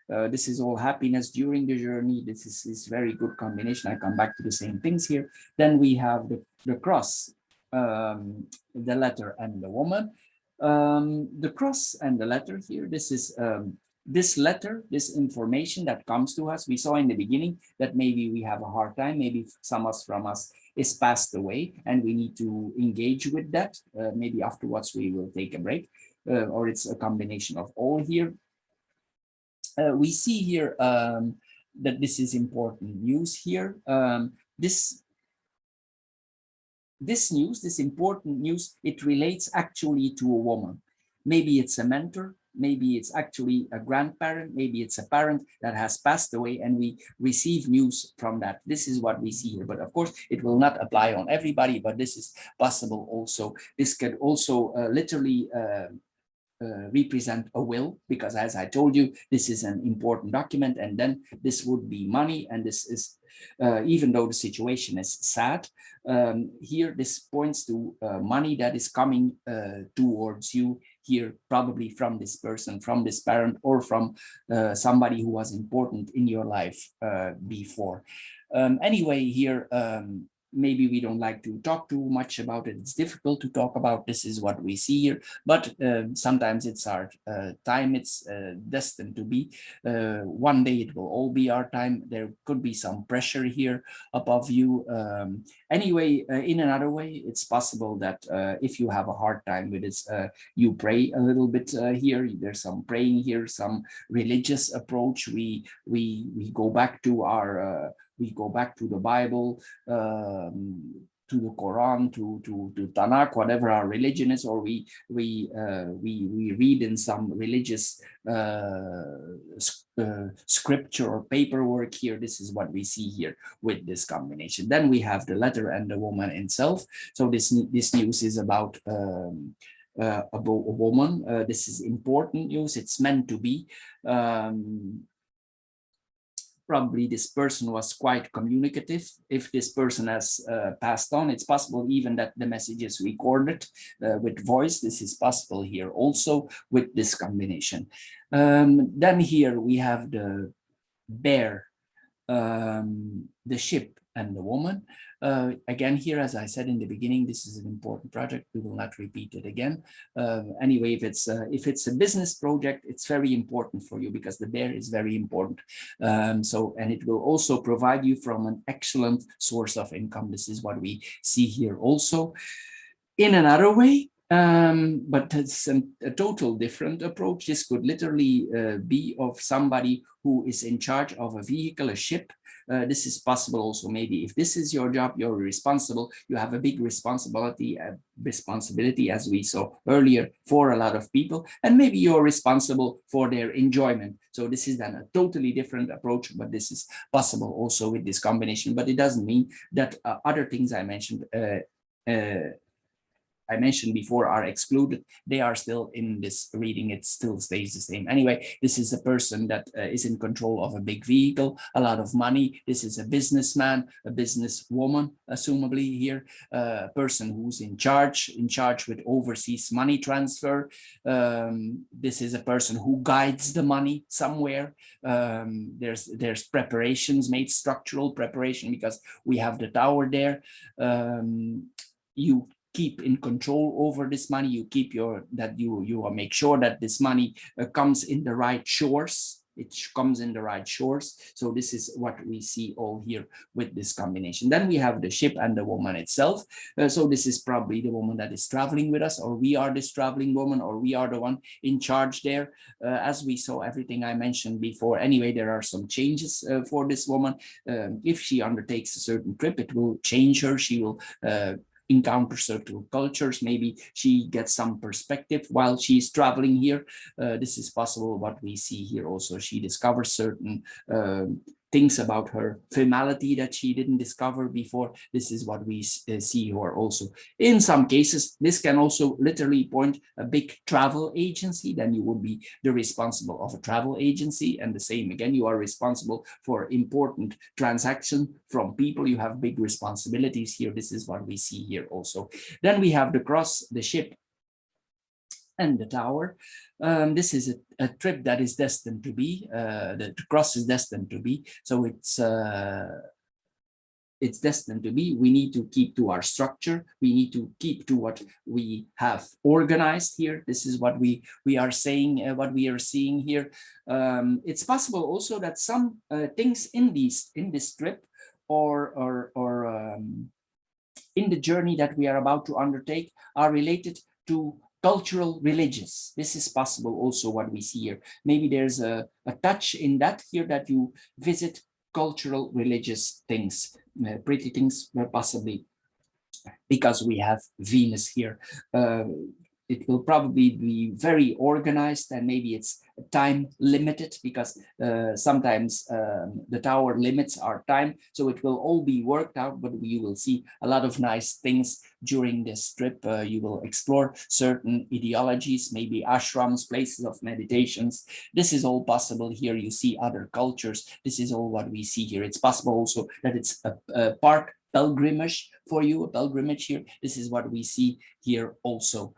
This is all happiness during the journey. This is very good combination. I come back to the same things here. Then we have the cross, the letter and the woman. The cross and the letter here, this is this letter, this information that comes to us. We saw in the beginning that maybe we have a hard time, maybe some from us is passed away and we need to engage with that. Maybe afterwards we will take a break, or it's a combination of all here. We see here that this is important news here. This news, this important news, it relates actually to a woman. Maybe it's a mentor, maybe it's actually a grandparent, maybe it's a parent that has passed away and we receive news from that. This is what we see here. But of course, it will not apply on everybody, but this is possible also. This could also literally represent a will, because as I told you, this is an important document, and then this would be money, and this is even though the situation is sad, here this points to money that is coming towards you here, probably from this person, from this parent, or from somebody who was important in your life before. Anyway, here maybe we don't like to talk too much about it. It's difficult to talk about. This is what we see here, but sometimes it's our time. It's destined to be. One day it will all be our time. There could be some pressure here above you. Anyway, in another way, it's possible that if you have a hard time with this, you pray a little bit here. There's some praying here, some religious approach. We go back to our we go back to the Bible, to the Quran, to Tanakh, whatever our religion is, or we read in some religious scripture or paperwork here. This is what we see here with this combination. Then we have the letter and the woman itself. So this news is about a woman. This is important news. It's meant to be. Probably this person was quite communicative. If this person has passed on, it's possible even that the message is recorded with voice. This is possible here also with this combination. Then here we have the bear, the ship, and the woman. Again, here, as I said in the beginning, this is an important project. We will not repeat it again. Anyway, if it's a business project, it's very important for you because the bear is very important. And it will also provide you from an excellent source of income. This is what we see here also. In another way, but it's a total different approach. This could literally be of somebody who is in charge of a vehicle, a ship. This is possible also. Maybe if this is your job, you're responsible, you have a big responsibility, as we saw earlier, for a lot of people, and maybe you're responsible for their enjoyment. So this is then a totally different approach, but this is possible also with this combination. But it doesn't mean that other things I mentioned I mentioned before are excluded, they are still in this reading. It still stays the same. Anyway, this is a person that is in control of a big vehicle, a lot of money. This is a businessman, a businesswoman, assumably here, a person who's in charge with overseas money transfer. This is a person who guides the money somewhere. There's preparations made, structural preparation, because we have the tower there. You keep in control over this money. You keep you make sure that this money comes in the right shores. It comes in the right shores. So this is what we see all here with this combination. Then we have the ship and the woman itself. So this is probably the woman that is traveling with us, or we are this traveling woman, or we are the one in charge there. As we saw everything I mentioned before. Anyway, there are some changes for this woman. If she undertakes a certain trip, it will change her. She will encounter certain cultures. Maybe she gets some perspective while she's traveling here. This is possible. What we see here also, she discovers certain things about her femality that she didn't discover before. This is what we see here also. In some cases, this can also literally point a big travel agency. Then you would be the responsible of a travel agency. And the same again, you are responsible for important transaction from people. You have big responsibilities here. This is what we see here also. Then we have the cross, the ship, and the tower. This is a trip that is destined to be. The cross is destined to be. So it's destined to be. We need to keep to our structure. We need to keep to what we have organized here. This is what we are saying, what we are seeing here. It's possible also that some things in this trip or in the journey that we are about to undertake are related to cultural, religious. This is possible also what we see here. Maybe there's a touch in that here, that you visit cultural, religious things, pretty things, possibly because we have Venus here. It will probably be very organized, and maybe it's time limited, because sometimes the tower limits our time. So it will all be worked out, but you will see a lot of nice things during this trip. You will explore certain ideologies, maybe ashrams, places of meditations. This is all possible here. You see other cultures. This is all what we see here. It's possible also that it's a park pilgrimage for you, a pilgrimage here. This is what we see here also.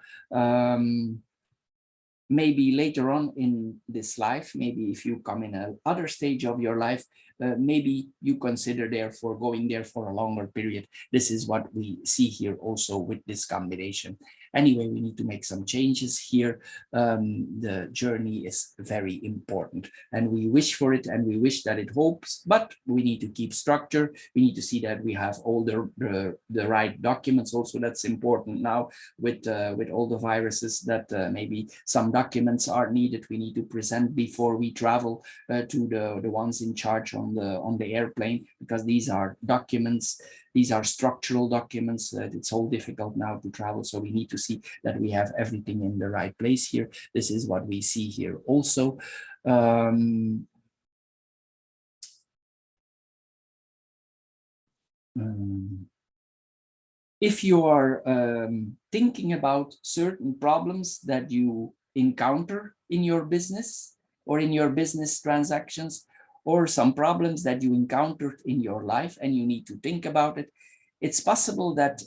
Maybe later on in this life, maybe if you come in another stage of your life, maybe you consider therefore going there for a longer period. This is what we see here also with this combination. Anyway, we need to make some changes here. The journey is very important, and we wish for it, and we wish that it hopes, but we need to keep structure. We need to see that we have all the right documents also. That's important now with all the viruses, that maybe some documents are needed. We need to present before we travel to the ones in charge on the airplane, because these are documents. These are structural documents. It's all difficult now to travel, so we need to see that we have everything in the right place here. This is what we see here also. If you are thinking about certain problems that you encounter in your business or in your business transactions, or some problems that you encountered in your life and you need to think about it, it's possible that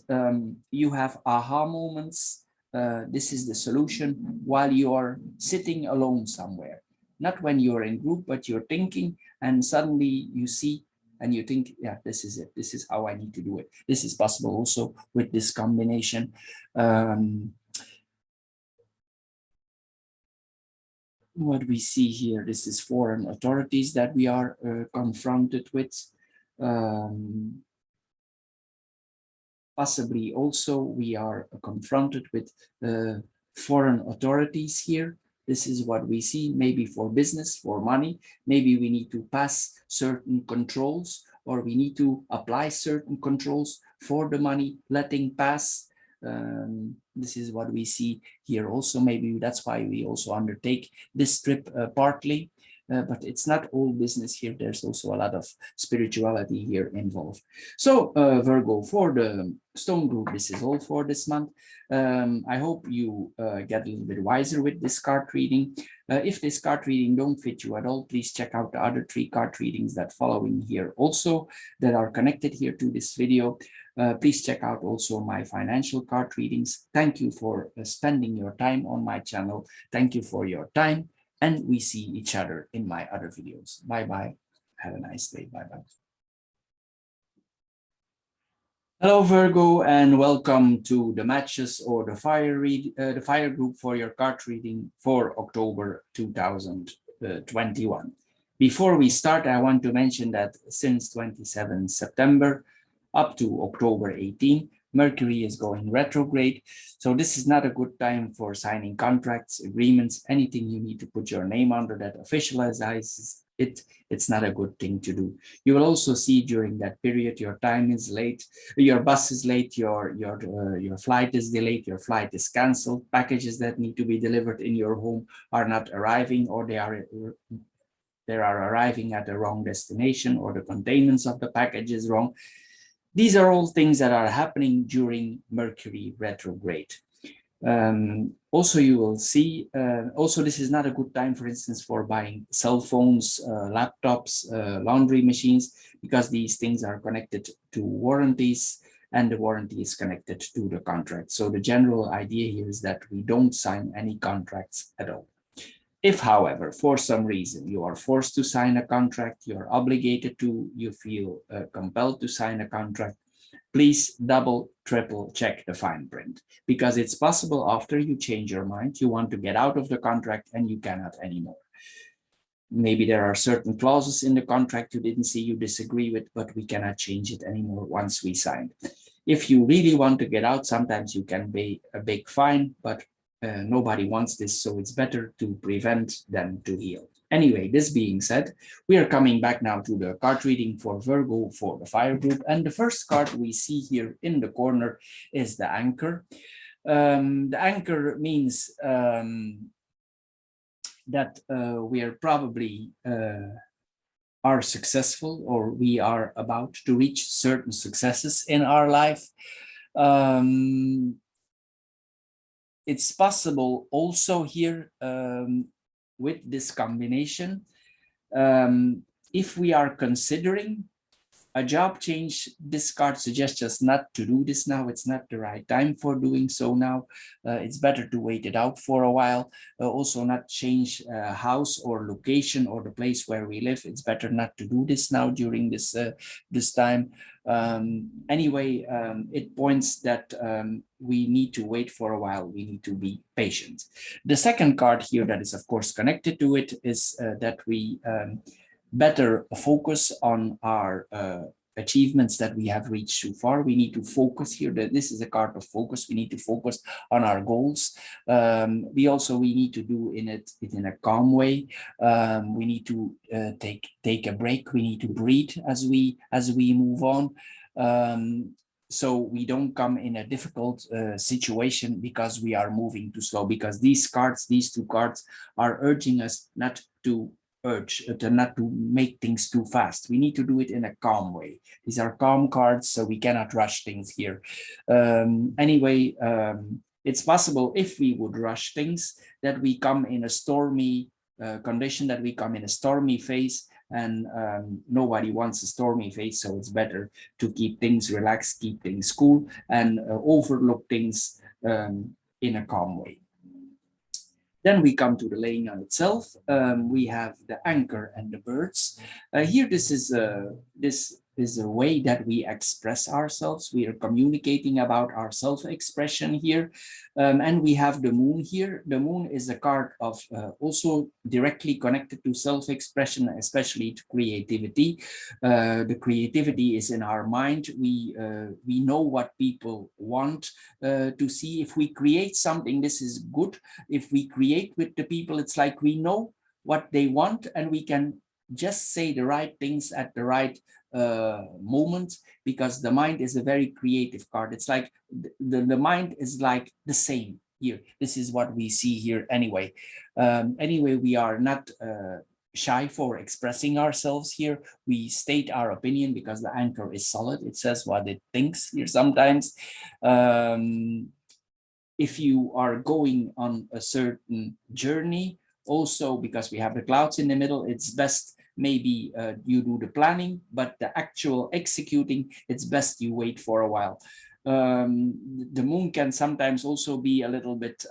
you have aha moments. This is the solution while you are sitting alone somewhere. Not when you're in group, but you're thinking, and suddenly you see and you think, yeah, this is it. This is how I need to do it. This is possible also with this combination. What we see here, this is foreign authorities that we are confronted with. Possibly also we are confronted with foreign authorities here. This is what we see, maybe for business, for money. Maybe we need to pass certain controls, or we need to apply certain controls for the money letting pass. This is what we see here also. Maybe that's why we also undertake this trip partly. but it's not all business here. There's also a lot of spirituality here involved. So Virgo, for the Stone Group, this is all for this month. I hope you get a little bit wiser with this card reading. If this card reading don't fit you at all, please check out the other 3 card readings that following here also that are connected here to this video. Please check out also my financial card readings. Thank you for spending your time on my channel. Thank you for your time, and we see each other in my other videos. Bye-bye. Have a nice day. Bye-bye. Hello, Virgo, and welcome to the matches or the fire group for your card reading for October 2021. Before we start, I want to mention that since 27 September up to October 18, Mercury is going retrograde. So this is not a good time for signing contracts, agreements, anything you need to put your name under that officializes it. It's not a good thing to do. You will also see during that period your time is late, your bus is late, your flight is delayed, your flight is canceled, packages that need to be delivered in your home are not arriving, or they are arriving at the wrong destination, or the containment of the package is wrong. These are all things that are happening during Mercury retrograde. Also, you will see, also this is not a good time, for instance, for buying cell phones, laptops, laundry machines, because these things are connected to warranties, and the warranty is connected to the contract. So the general idea here is that we don't sign any contracts at all. If, however, for some reason you are forced to sign a contract, you're obligated to, you feel compelled to sign a contract, please double, triple check the fine print, because it's possible after you change your mind, you want to get out of the contract and you cannot anymore. Maybe there are certain clauses in the contract you didn't see, you disagree with, but we cannot change it anymore once we signed. If you really want to get out, sometimes you can pay a big fine, but nobody wants this, so it's better to prevent than to heal. Anyway, this being said, we are coming back now to the card reading for Virgo for the fire group. And the first card we see here in the corner is the anchor. The anchor means that we are probably are successful, or we are about to reach certain successes in our life. It's possible also here with this combination, if we are considering a job change, this card suggests us not to do this now. It's not the right time for doing so now. It's better to wait it out for a while. Also not change house or location or the place where we live. It's better not to do this now during this time. Anyway, it points that we need to wait for a while. We need to be patient. The second card here that is of course connected to it is that we better focus on our achievements that we have reached so far. We need to focus here. That this is a card of focus. We need to focus on our goals. We need to do it in a calm way. We need to take a break. We need to breathe as we move on. So we don't come in a difficult situation because we are moving too slow, because these 2 cards are urging us not to make things too fast. We need to do it in a calm way. These are calm cards, so we cannot rush things here. Anyway, it's possible if we would rush things that we come in a stormy condition, that we come in a stormy phase, and nobody wants a stormy phase, so it's better to keep things relaxed, keep things cool, and overlook things in a calm way. Then we come to the laying on itself. We have the anchor and the birds. Here, this is a way that we express ourselves. We are communicating about our self-expression here. And we have the moon here. The moon is a card of also directly connected to self-expression, especially to creativity. The creativity is in our mind. We know what people want to see. If we create something, this is good. If we create with the people, it's like we know what they want, and we can just say the right things at the right moment, because the mind is a very creative card. It's like the mind is like the same here. This is what we see here anyway. Anyway, we are not shy for expressing ourselves here. We state our opinion because the anchor is solid. It says what it thinks here sometimes. If you are going on a certain journey, also because we have the clouds in the middle, it's best maybe you do the planning, but the actual executing, it's best you wait for a while. The moon can sometimes also be a little bit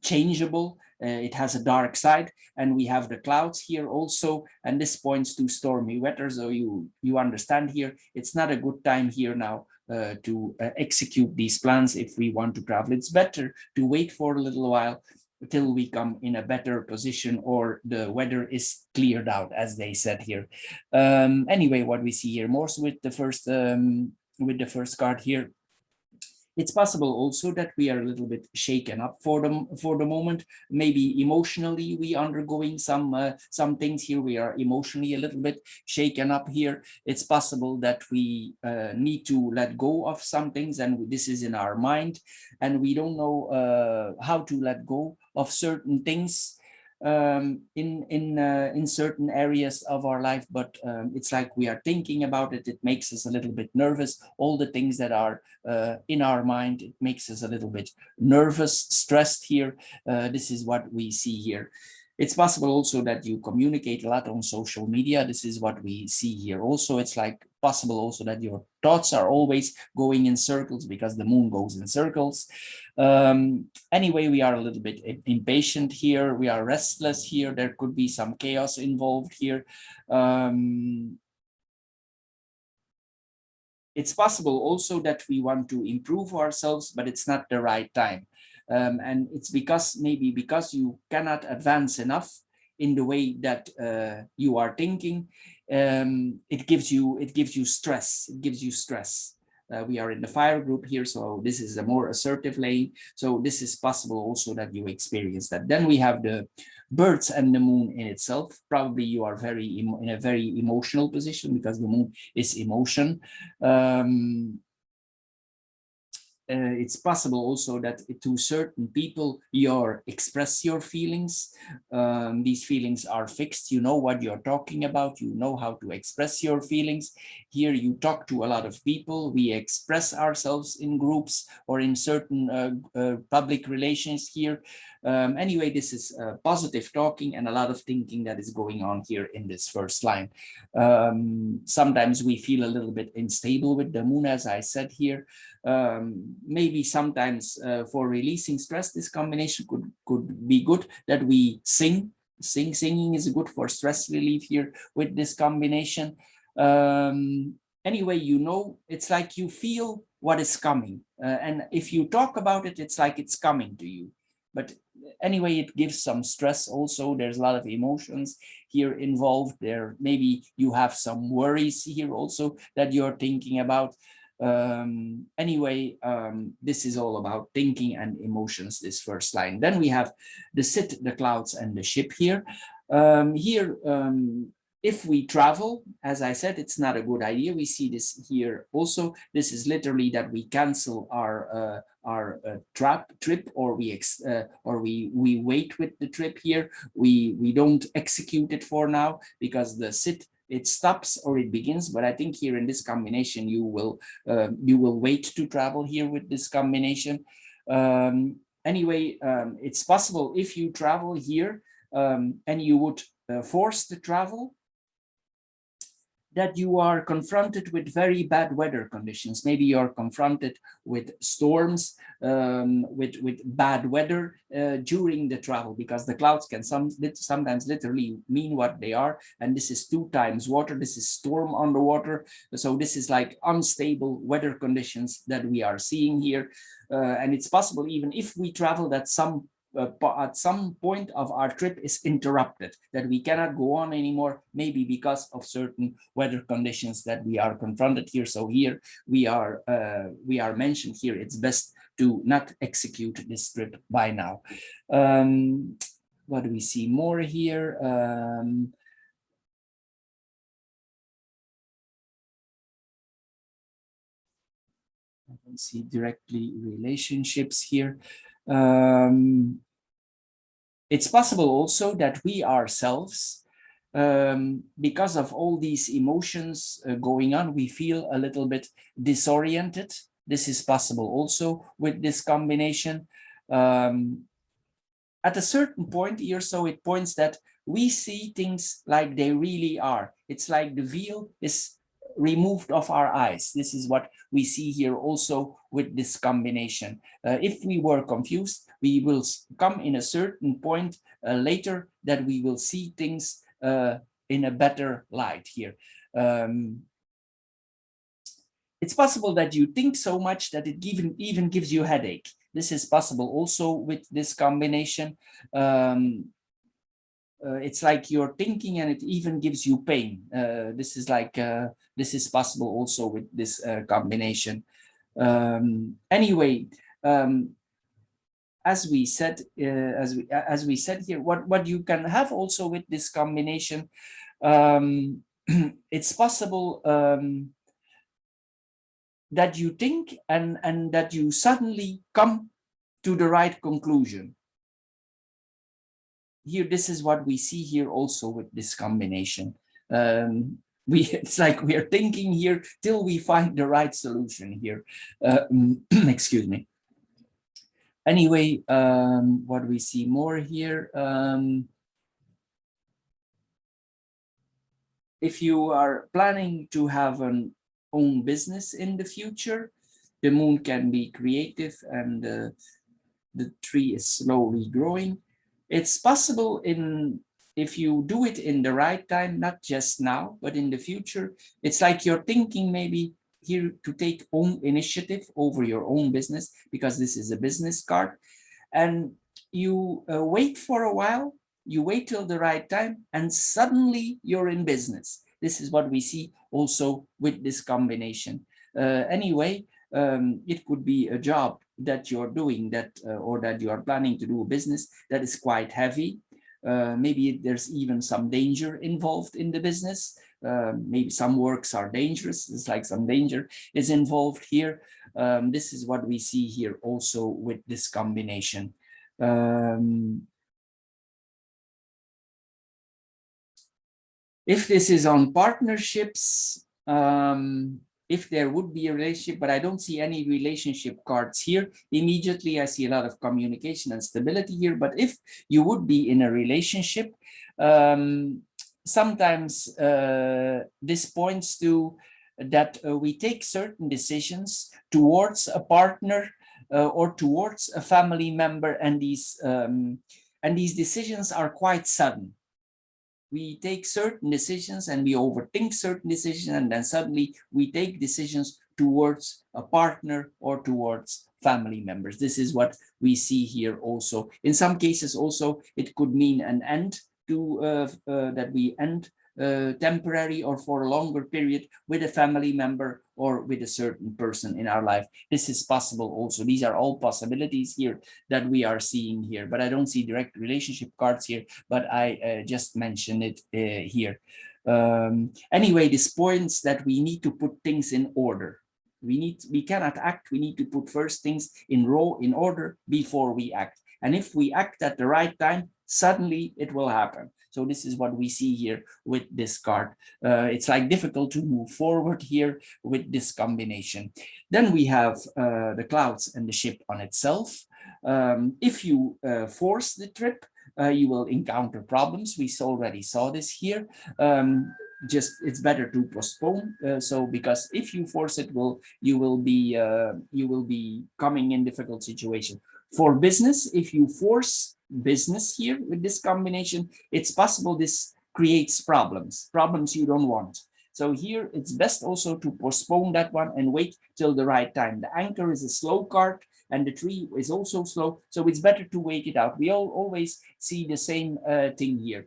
changeable. It has a dark side, and we have the clouds here also, and this points to stormy weather. So you understand here, it's not a good time here now to execute these plans if we want to travel. It's better to wait for a little while till we come in a better position or the weather is cleared out, as they said here. Anyway, what we see here, more so with the first card here, it's possible also that we are a little bit shaken up for the moment. Maybe emotionally we undergoing some things here. We are emotionally a little bit shaken up here. It's possible that we need to let go of some things, and this is in our mind, and we don't know how to let go of certain things in certain areas of our life, but it's like we are thinking about it. It makes us a little bit nervous. All the things that are in our mind, it makes us a little bit nervous, stressed here. This is what we see here. It's possible also that you communicate a lot on social media. This is what we see here also. It's like possible also that your thoughts are always going in circles because the moon goes in circles. Anyway, we are a little bit impatient here. We are restless here. There could be some chaos involved here. It's possible also that we want to improve ourselves, but it's not the right time. And it's maybe because you cannot advance enough in the way that you are thinking. It gives you stress. It gives you stress. We are in the fire group here, so this is a more assertive lane. So this is possible also that you experience that. Then we have the birds and the moon in itself. Probably you are in a very emotional position because the moon is emotion. It's possible also that to certain people you express your feelings. These feelings are fixed. You know what you're talking about. You know how to express your feelings. Here you talk to a lot of people. We express ourselves in groups or in certain public relations here. Anyway, this is positive talking and a lot of thinking that is going on here in this first line. Sometimes we feel a little bit unstable with the moon, as I said here. Maybe sometimes for releasing stress, this combination could be good that we sing. Singing is good for stress relief here with this combination. Anyway, it's like you feel what is coming, and if you talk about it, it's like it's coming to you. But anyway, it gives some stress also. There's a lot of emotions here involved. There maybe you have some worries here also that you're thinking about. Anyway, this is all about thinking and emotions, this first line. Then we have the sit, the clouds, and the ship here. If we travel, as I said, it's not a good idea. We see this here also. This is literally that we cancel our trip, or we wait with the trip here. We don't execute it for now because the sit, it stops or it begins. But I think here in this combination, you will wait to travel here with this combination. Anyway, it's possible if you travel here and you would force the travel, that you are confronted with very bad weather conditions. Maybe you're confronted with storms, with bad weather during the travel, because the clouds can sometimes literally mean what they are. And this is 2 times water. This is storm on the water. So this is like unstable weather conditions that we are seeing here. And it's possible even if we travel that at some point of our trip is interrupted, that we cannot go on anymore, maybe because of certain weather conditions that we are confronted here. So here we are mentioned here, it's best to not execute this trip by now. What do we see more here? I don't see directly relationships here. It's possible also that we ourselves because of all these emotions going on, we feel a little bit disoriented. This is possible also with this combination. At a certain point here, so it points that we see things like they really are. It's like the veil is removed of our eyes. This is what we see here also with this combination. If we were confused, we will come in a certain point later that we will see things in a better light here. It's possible that you think so much that it even gives you a headache. This is possible also with this combination. It's like you're thinking and it even gives you pain. This is possible also with this combination. Anyway, as we said here, what you can have also with this combination, it's possible that you think and that you suddenly come to the right conclusion. Here, this is what we see here also with this combination. It's like we are thinking here till we find the right solution here. Excuse me. Anyway, what we see more here, if you are planning to have an own business in the future, the moon can be creative and the tree is slowly growing. It's possible if you do it in the right time, not just now, but in the future. It's like you're thinking maybe here to take own initiative over your own business, because this is a business card. And you wait for a while, you wait till the right time, and suddenly you're in business. This is what we see also with this combination. Anyway, it could be a job that you're doing that or that you are planning to do a business that is quite heavy. Maybe there's even some danger involved in the business. Maybe some works are dangerous. It's like some danger is involved here. This is what we see here also with this combination. If this is on partnerships, if there would be a relationship, but I don't see any relationship cards here. Immediately, I see a lot of communication and stability here. But if you would be in a relationship, sometimes this points to that we take certain decisions towards a partner or towards a family member, and these decisions are quite sudden. We take certain decisions and we overthink certain decisions, and then suddenly we take decisions towards a partner or towards family members. This is what we see here also. In some cases also, it could mean an end to that we end temporary or for a longer period with a family member or with a certain person in our life. This is possible also. These are all possibilities here that we are seeing here, but I don't see direct relationship cards here, but I just mentioned it here. Anyway, this points that we need to put things in order. We cannot act. We need to put first things in order before we act. And if we act at the right time, suddenly it will happen. So this is what we see here with this card. It's like difficult to move forward here with this combination. Then we have the clouds and the ship on itself. If you force the trip, you will encounter problems. We already saw this here. Just it's better to postpone. So because if you force it, you will be coming in difficult situation. For business, if you force business here with this combination, it's possible this creates problems you don't want. So here it's best also to postpone that one and wait till the right time. The anchor is a slow card and the tree is also slow, so it's better to wait it out. We always see the same thing here.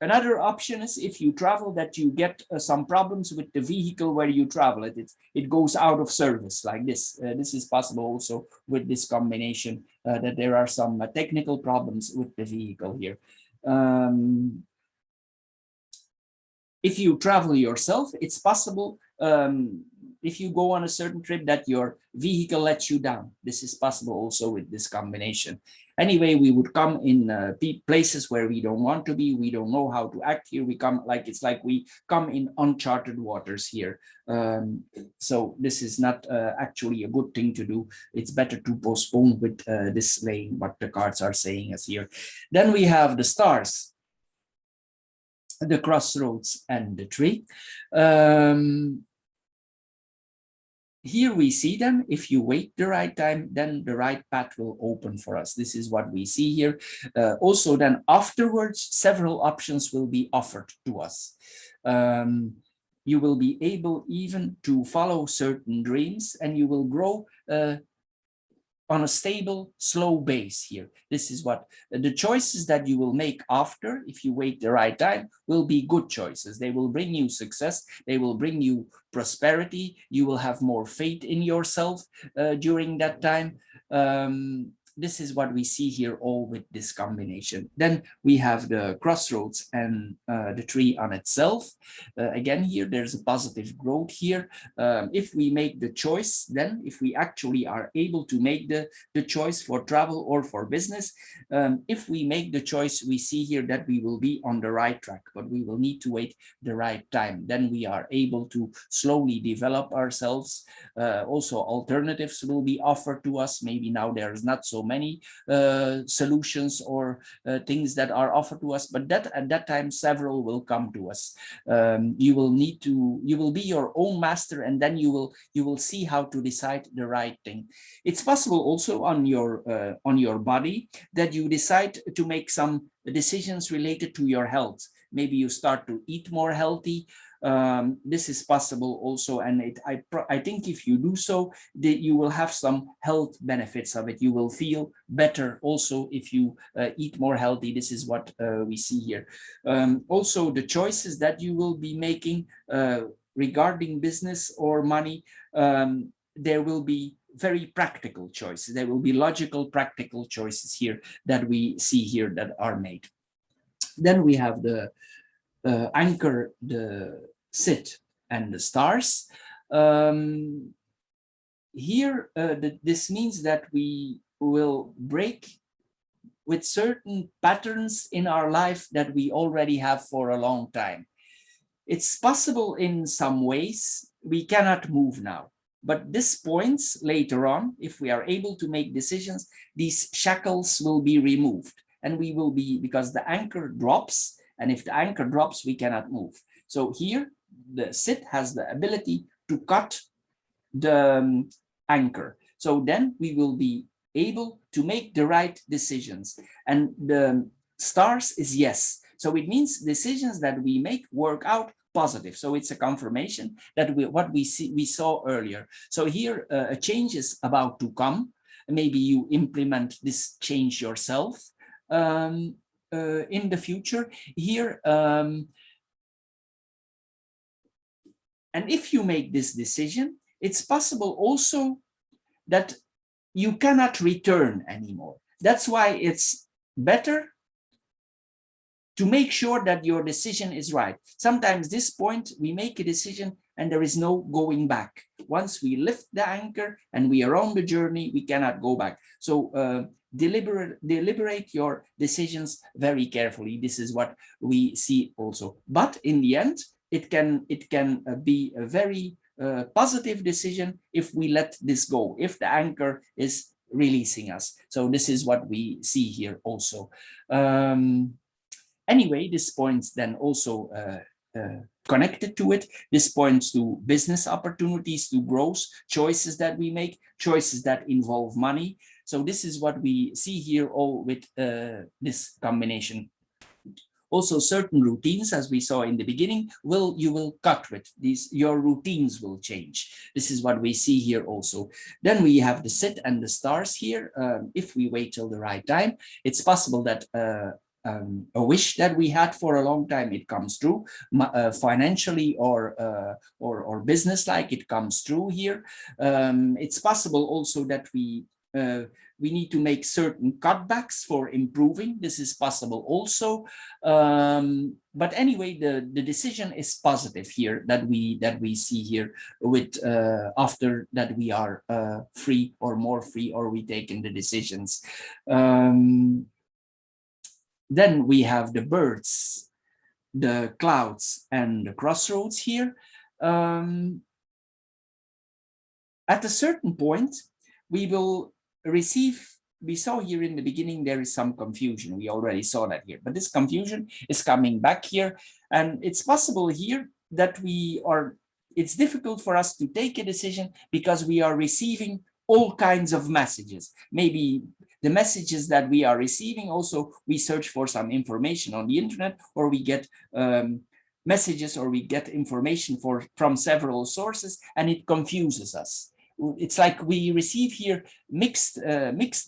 Another option is if you travel that you get some problems with the vehicle where you travel. It goes out of service like this. This is possible also with this combination, that there are some technical problems with the vehicle here. If you travel yourself, it's possible if you go on a certain trip that your vehicle lets you down. This is possible also with this combination. Anyway, we would come in places where we don't want to be. We don't know how to act here. We come like, it's like we come in uncharted waters here. So this is not actually a good thing to do. It's better to postpone with displaying what the cards are saying us here. Then we have the stars, the crossroads, and the tree. Here we see them. If you wait the right time, then the right path will open for us. This is what we see here. Also, then afterwards, several options will be offered to us. You will be able even to follow certain dreams, and you will grow on a stable, slow base here. This is what the choices that you will make after, if you wait the right time, will be good choices. They will bring you success. They will bring you prosperity. You will have more faith in yourself during that time. This is what we see here all with this combination. Then we have the crossroads and the tree on itself. Again, here there's a positive growth here. If we make the choice, then if we actually are able to make the choice for travel or for business, if we make the choice, we see here that we will be on the right track, but we will need to wait the right time. Then we are able to slowly develop ourselves. Also, alternatives will be offered to us. Maybe now there's not so many solutions or things that are offered to us, but that at that time several will come to us. You will be your own master, and then you will see how to decide the right thing. It's possible also on your body that you decide to make some decisions related to your health. Maybe you start to eat more healthy. This is possible also, and I think if you do so, that you will have some health benefits of it. You will feel better also if you eat more healthy. This is what we see here. Also, the choices that you will be making regarding business or money, there will be very practical choices. There will be logical, practical choices here that we see here that are made. Then we have the anchor, the sit, and the stars. Here, this means that we will break with certain patterns in our life that we already have for a long time. It's possible in some ways. We cannot move now, but this points later on, if we are able to make decisions, these shackles will be removed, and we will be, because the anchor drops, and if the anchor drops, we cannot move. So here, the sit has the ability to cut the anchor. So then we will be able to make the right decisions. And the stars is yes. So it means decisions that we make work out positive. So it's a confirmation that we saw earlier. So here a change is about to come. Maybe you implement this change yourself in the future here. And if you make this decision, it's possible also that you cannot return anymore. That's why it's better to make sure that your decision is right. Sometimes this point, we make a decision and there is no going back. Once we lift the anchor and we are on the journey, we cannot go back. So deliberate your decisions very carefully. This is what we see also. But in the end, it can be a very positive decision if we let this go, if the anchor is releasing us. So this is what we see here also. Anyway, this points then also connected to it. This points to business opportunities, to growth, choices that we make, choices that involve money. So this is what we see here all with this combination. Also, certain routines, as we saw in the beginning, you will cut with these. Your routines will change. This is what we see here also. Then we have the sit and the stars here. If we wait till the right time, it's possible that a wish that we had for a long time, it comes true, financially or business like, it comes true here. It's possible also that we we need to make certain cutbacks for improving. This is possible also. But anyway, the decision is positive here that we see here with after that we are free or more free, or we taken the decisions. Then we have the birds, the clouds, and the crossroads here. At a certain point, we will receive, we saw here in the beginning, there is some confusion. We already saw that here, but this confusion is coming back here. And it's possible here that it's difficult for us to take a decision because we are receiving all kinds of messages. Maybe the messages that we are receiving, also we search for some information on the internet, or we get messages, or we get information from several sources, and it confuses us. It's like we receive here mixed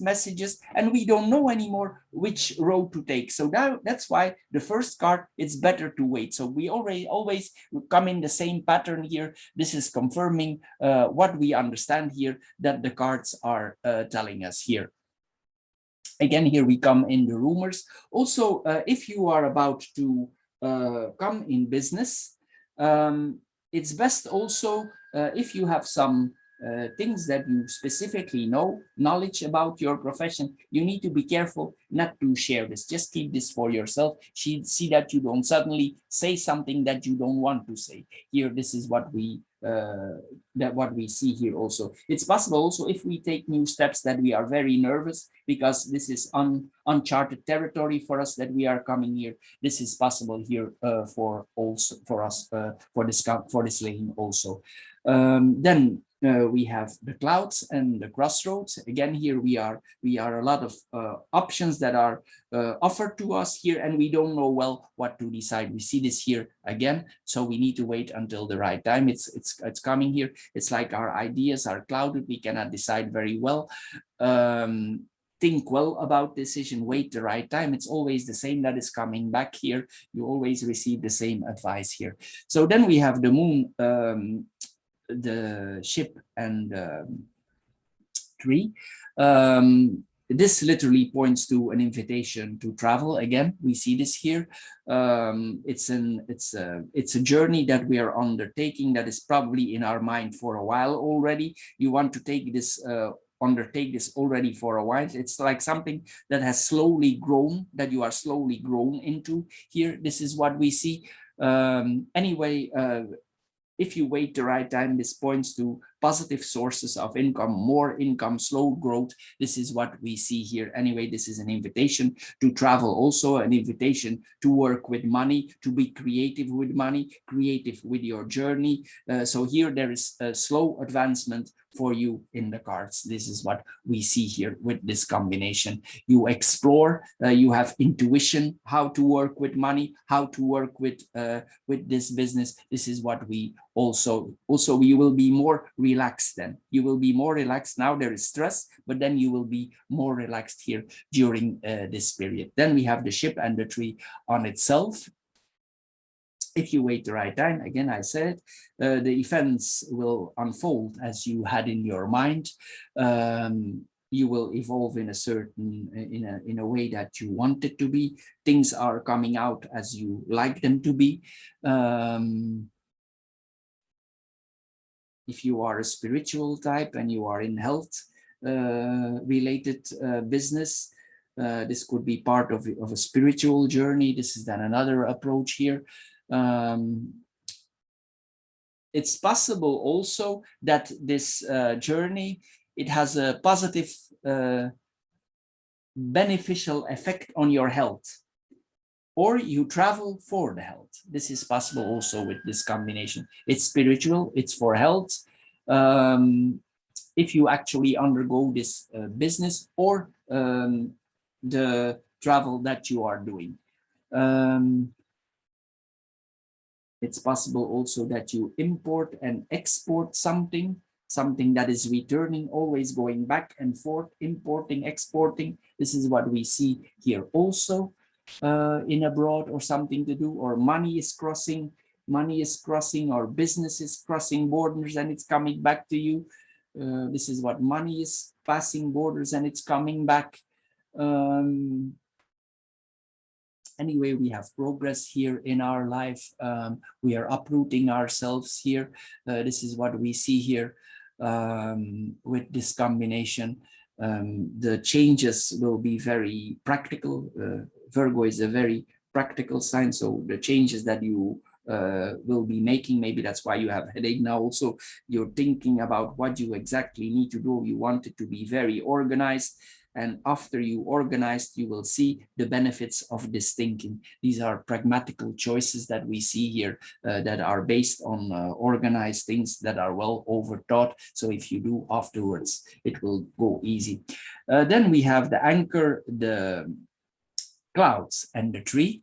messages, and we don't know anymore which road to take. So that's why the first card, it's better to wait. So we always come in the same pattern here. This is confirming what we understand here, that the cards are telling us here. Again, here we come in the rumors. Also, if you are about to come in business, it's best also if you have some things that you specifically knowledge about your profession, you need to be careful not to share this. Just keep this for yourself. See that you don't suddenly say something that you don't want to say. Here, this is what we see here also. It's possible also if we take new steps that we are very nervous because this is uncharted territory for us that we are coming here. This is possible here for us for this lane also. Then we have the clouds and the crossroads. Again, here we are a lot of options that are offered to us here, and we don't know well what to decide. We see this here again, so we need to wait until the right time. It's coming here. It's like our ideas are clouded. We cannot decide very well. Think well about decision, wait the right time. It's always the same that is coming back here. You always receive the same advice here. So then we have the moon, the ship, and tree. This literally points to an invitation to travel. Again, we see this here. It's a journey that we are undertaking that is probably in our mind for a while already. You want to take this undertake this already for a while. It's like something that has slowly grown, that you are slowly grown into here. This is what we see. Anyway, if you wait the right time, this points to positive sources of income, more income, slow growth. This is what we see here. Anyway, this is an invitation to travel, also an invitation to work with money, to be creative with money, creative with your journey. So here there is a slow advancement for you in the cards. This is what we see here with this combination. You explore, you have intuition, how to work with money, how to work with this business. This is what we also you will be more relaxed then. You will be more relaxed. Now there is stress, but then you will be more relaxed here during this period. Then we have the ship and the tree on itself. If you wait the right time, again, I said, the events will unfold as you had in your mind. You will evolve in a certain, in a way that you want it to be. Things are coming out as you like them to be. If you are a spiritual type and you are in health related business, this could be part of a spiritual journey. This is then another approach here. It's possible also that this journey, it has a positive beneficial effect on your health, or you travel for the health. This is possible also with this combination. It's spiritual, it's for health. If you actually undergo this business or the travel that you are doing. It's possible also that you import and export something that is returning, always going back and forth, importing, exporting. This is what we see here also in abroad, or something to do, or money is crossing, or business is crossing borders and it's coming back to you. This is what money is, passing borders and it's coming back. Anyway, we have progress here in our life. We are uprooting ourselves here. This is what we see here with this combination. The changes will be very practical. Virgo is a very practical sign, so the changes that you will be making, maybe that's why you have headache now. Also, you're thinking about what you exactly need to do. You want it to be very organized. And after you organized, you will see the benefits of this thinking. These are pragmatical choices that we see here that are based on organized things that are well overthought. So if you do afterwards, it will go easy. Then we have the anchor, the clouds, and the tree.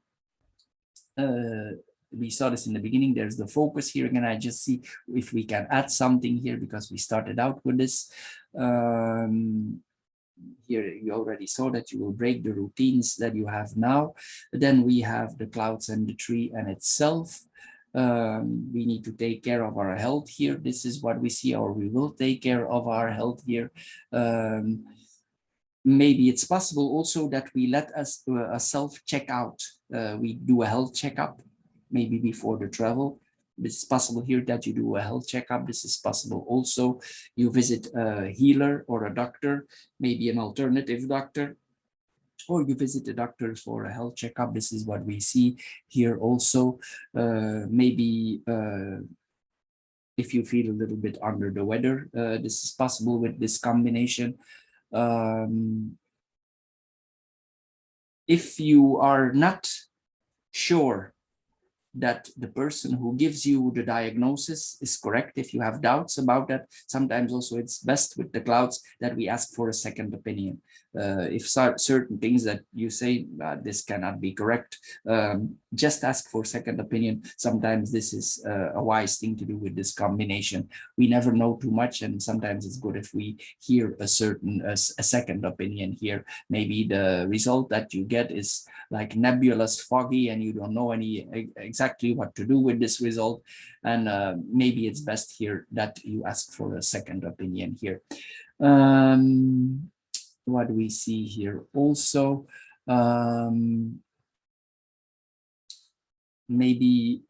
We saw this in the beginning. There's the focus here again. I just see if we can add something here because we started out with this. Here you already saw that you will break the routines that you have now. Then we have the clouds and the tree and itself. We need to take care of our health here. This is what we see, or we will take care of our health here. Maybe it's possible also that we let us do a self-check out. We do a health checkup, maybe before the travel. It's possible here that you do a health checkup. This is possible also. You visit a healer or a doctor, maybe an alternative doctor, or you visit the doctor for a health checkup. This is what we see here also. Maybe if you feel a little bit under the weather, this is possible with this combination. If you are not sure that the person who gives you the diagnosis is correct, if you have doubts about that, sometimes also it's best with the clouds that we ask for a second opinion. If certain things that you say, this cannot be correct, just ask for second opinion. Sometimes this is a wise thing to do with this combination. We never know too much, and sometimes it's good if we hear a second opinion here. Maybe the result that you get is like nebulous, foggy, and you don't know exactly what to do with this result. And maybe it's best here that you ask for a second opinion here. What do we see here also? Maybe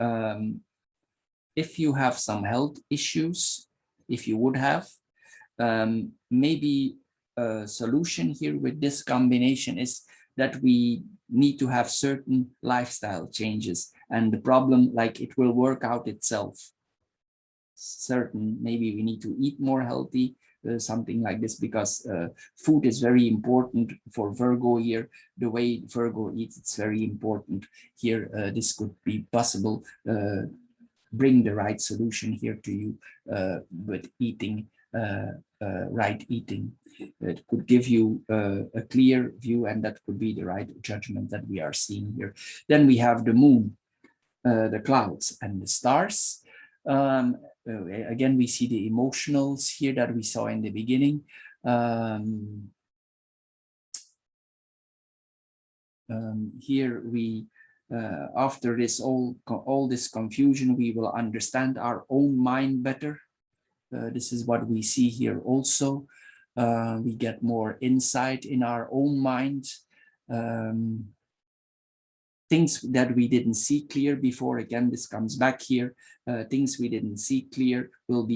if you have some health issues, if you would have, maybe a solution here with this combination is that we need to have certain lifestyle changes, and the problem, like, it will work out itself. Maybe we need to eat more healthy, something like this, because food is very important for Virgo here. The way Virgo eats, it's very important here. This could be possible. Bring the right solution here to you with eating, right eating. It could give you a clear view, and that could be the right judgment that we are seeing here. Then we have the moon, the clouds, and the stars. Again, we see the emotionals here that we saw in the beginning. Here we, after this all this confusion, we will understand our own mind better. This is what we see here also. We get more insight in our own mind. Things that we didn't see clear before, again, this comes back here. Things we didn't see clear will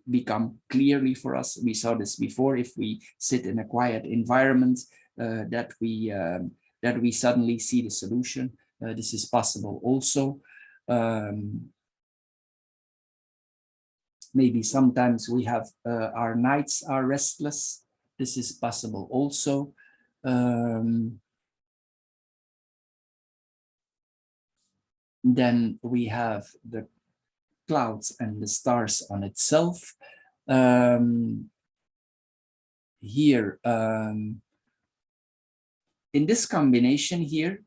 become clearly for us. We saw this before. If we sit in a quiet environment, that we suddenly see the solution. This is possible also. Maybe sometimes we have our nights are restless. This is possible also. Then we have the clouds and the stars on itself. Here, in this combination here,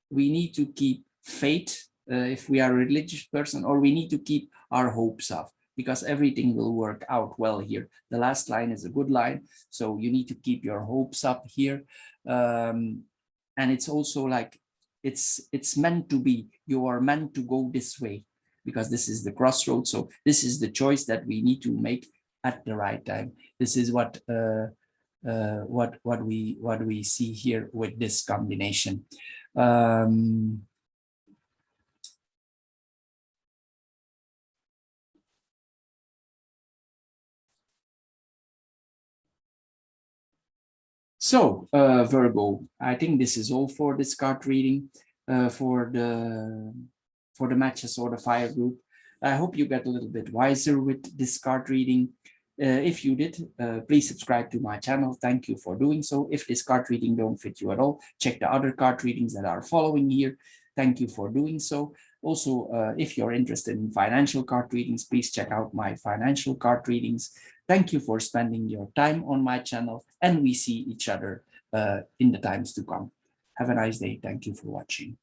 we need to keep faith if we are a religious person, or we need to keep our hopes up, because everything will work out well here. The last line is a good line, so you need to keep your hopes up here. And it's also like, it's meant to be. You are meant to go this way, because this is the crossroads. So this is the choice that we need to make. at the right time. This is what we see here with this combination. So, Virgo, I think this is all for this card reading for the matches or the fire group. I hope you get a little bit wiser with this card reading. If you did, please subscribe to my channel. Thank you for doing so. If this card reading don't fit you at all, check the other card readings that are following here. Thank you for doing so. Also, if you're interested in financial card readings, please check out my financial card readings. Thank you for spending your time on my channel, and we see each other in the times to come. Have a nice day. Thank you for watching.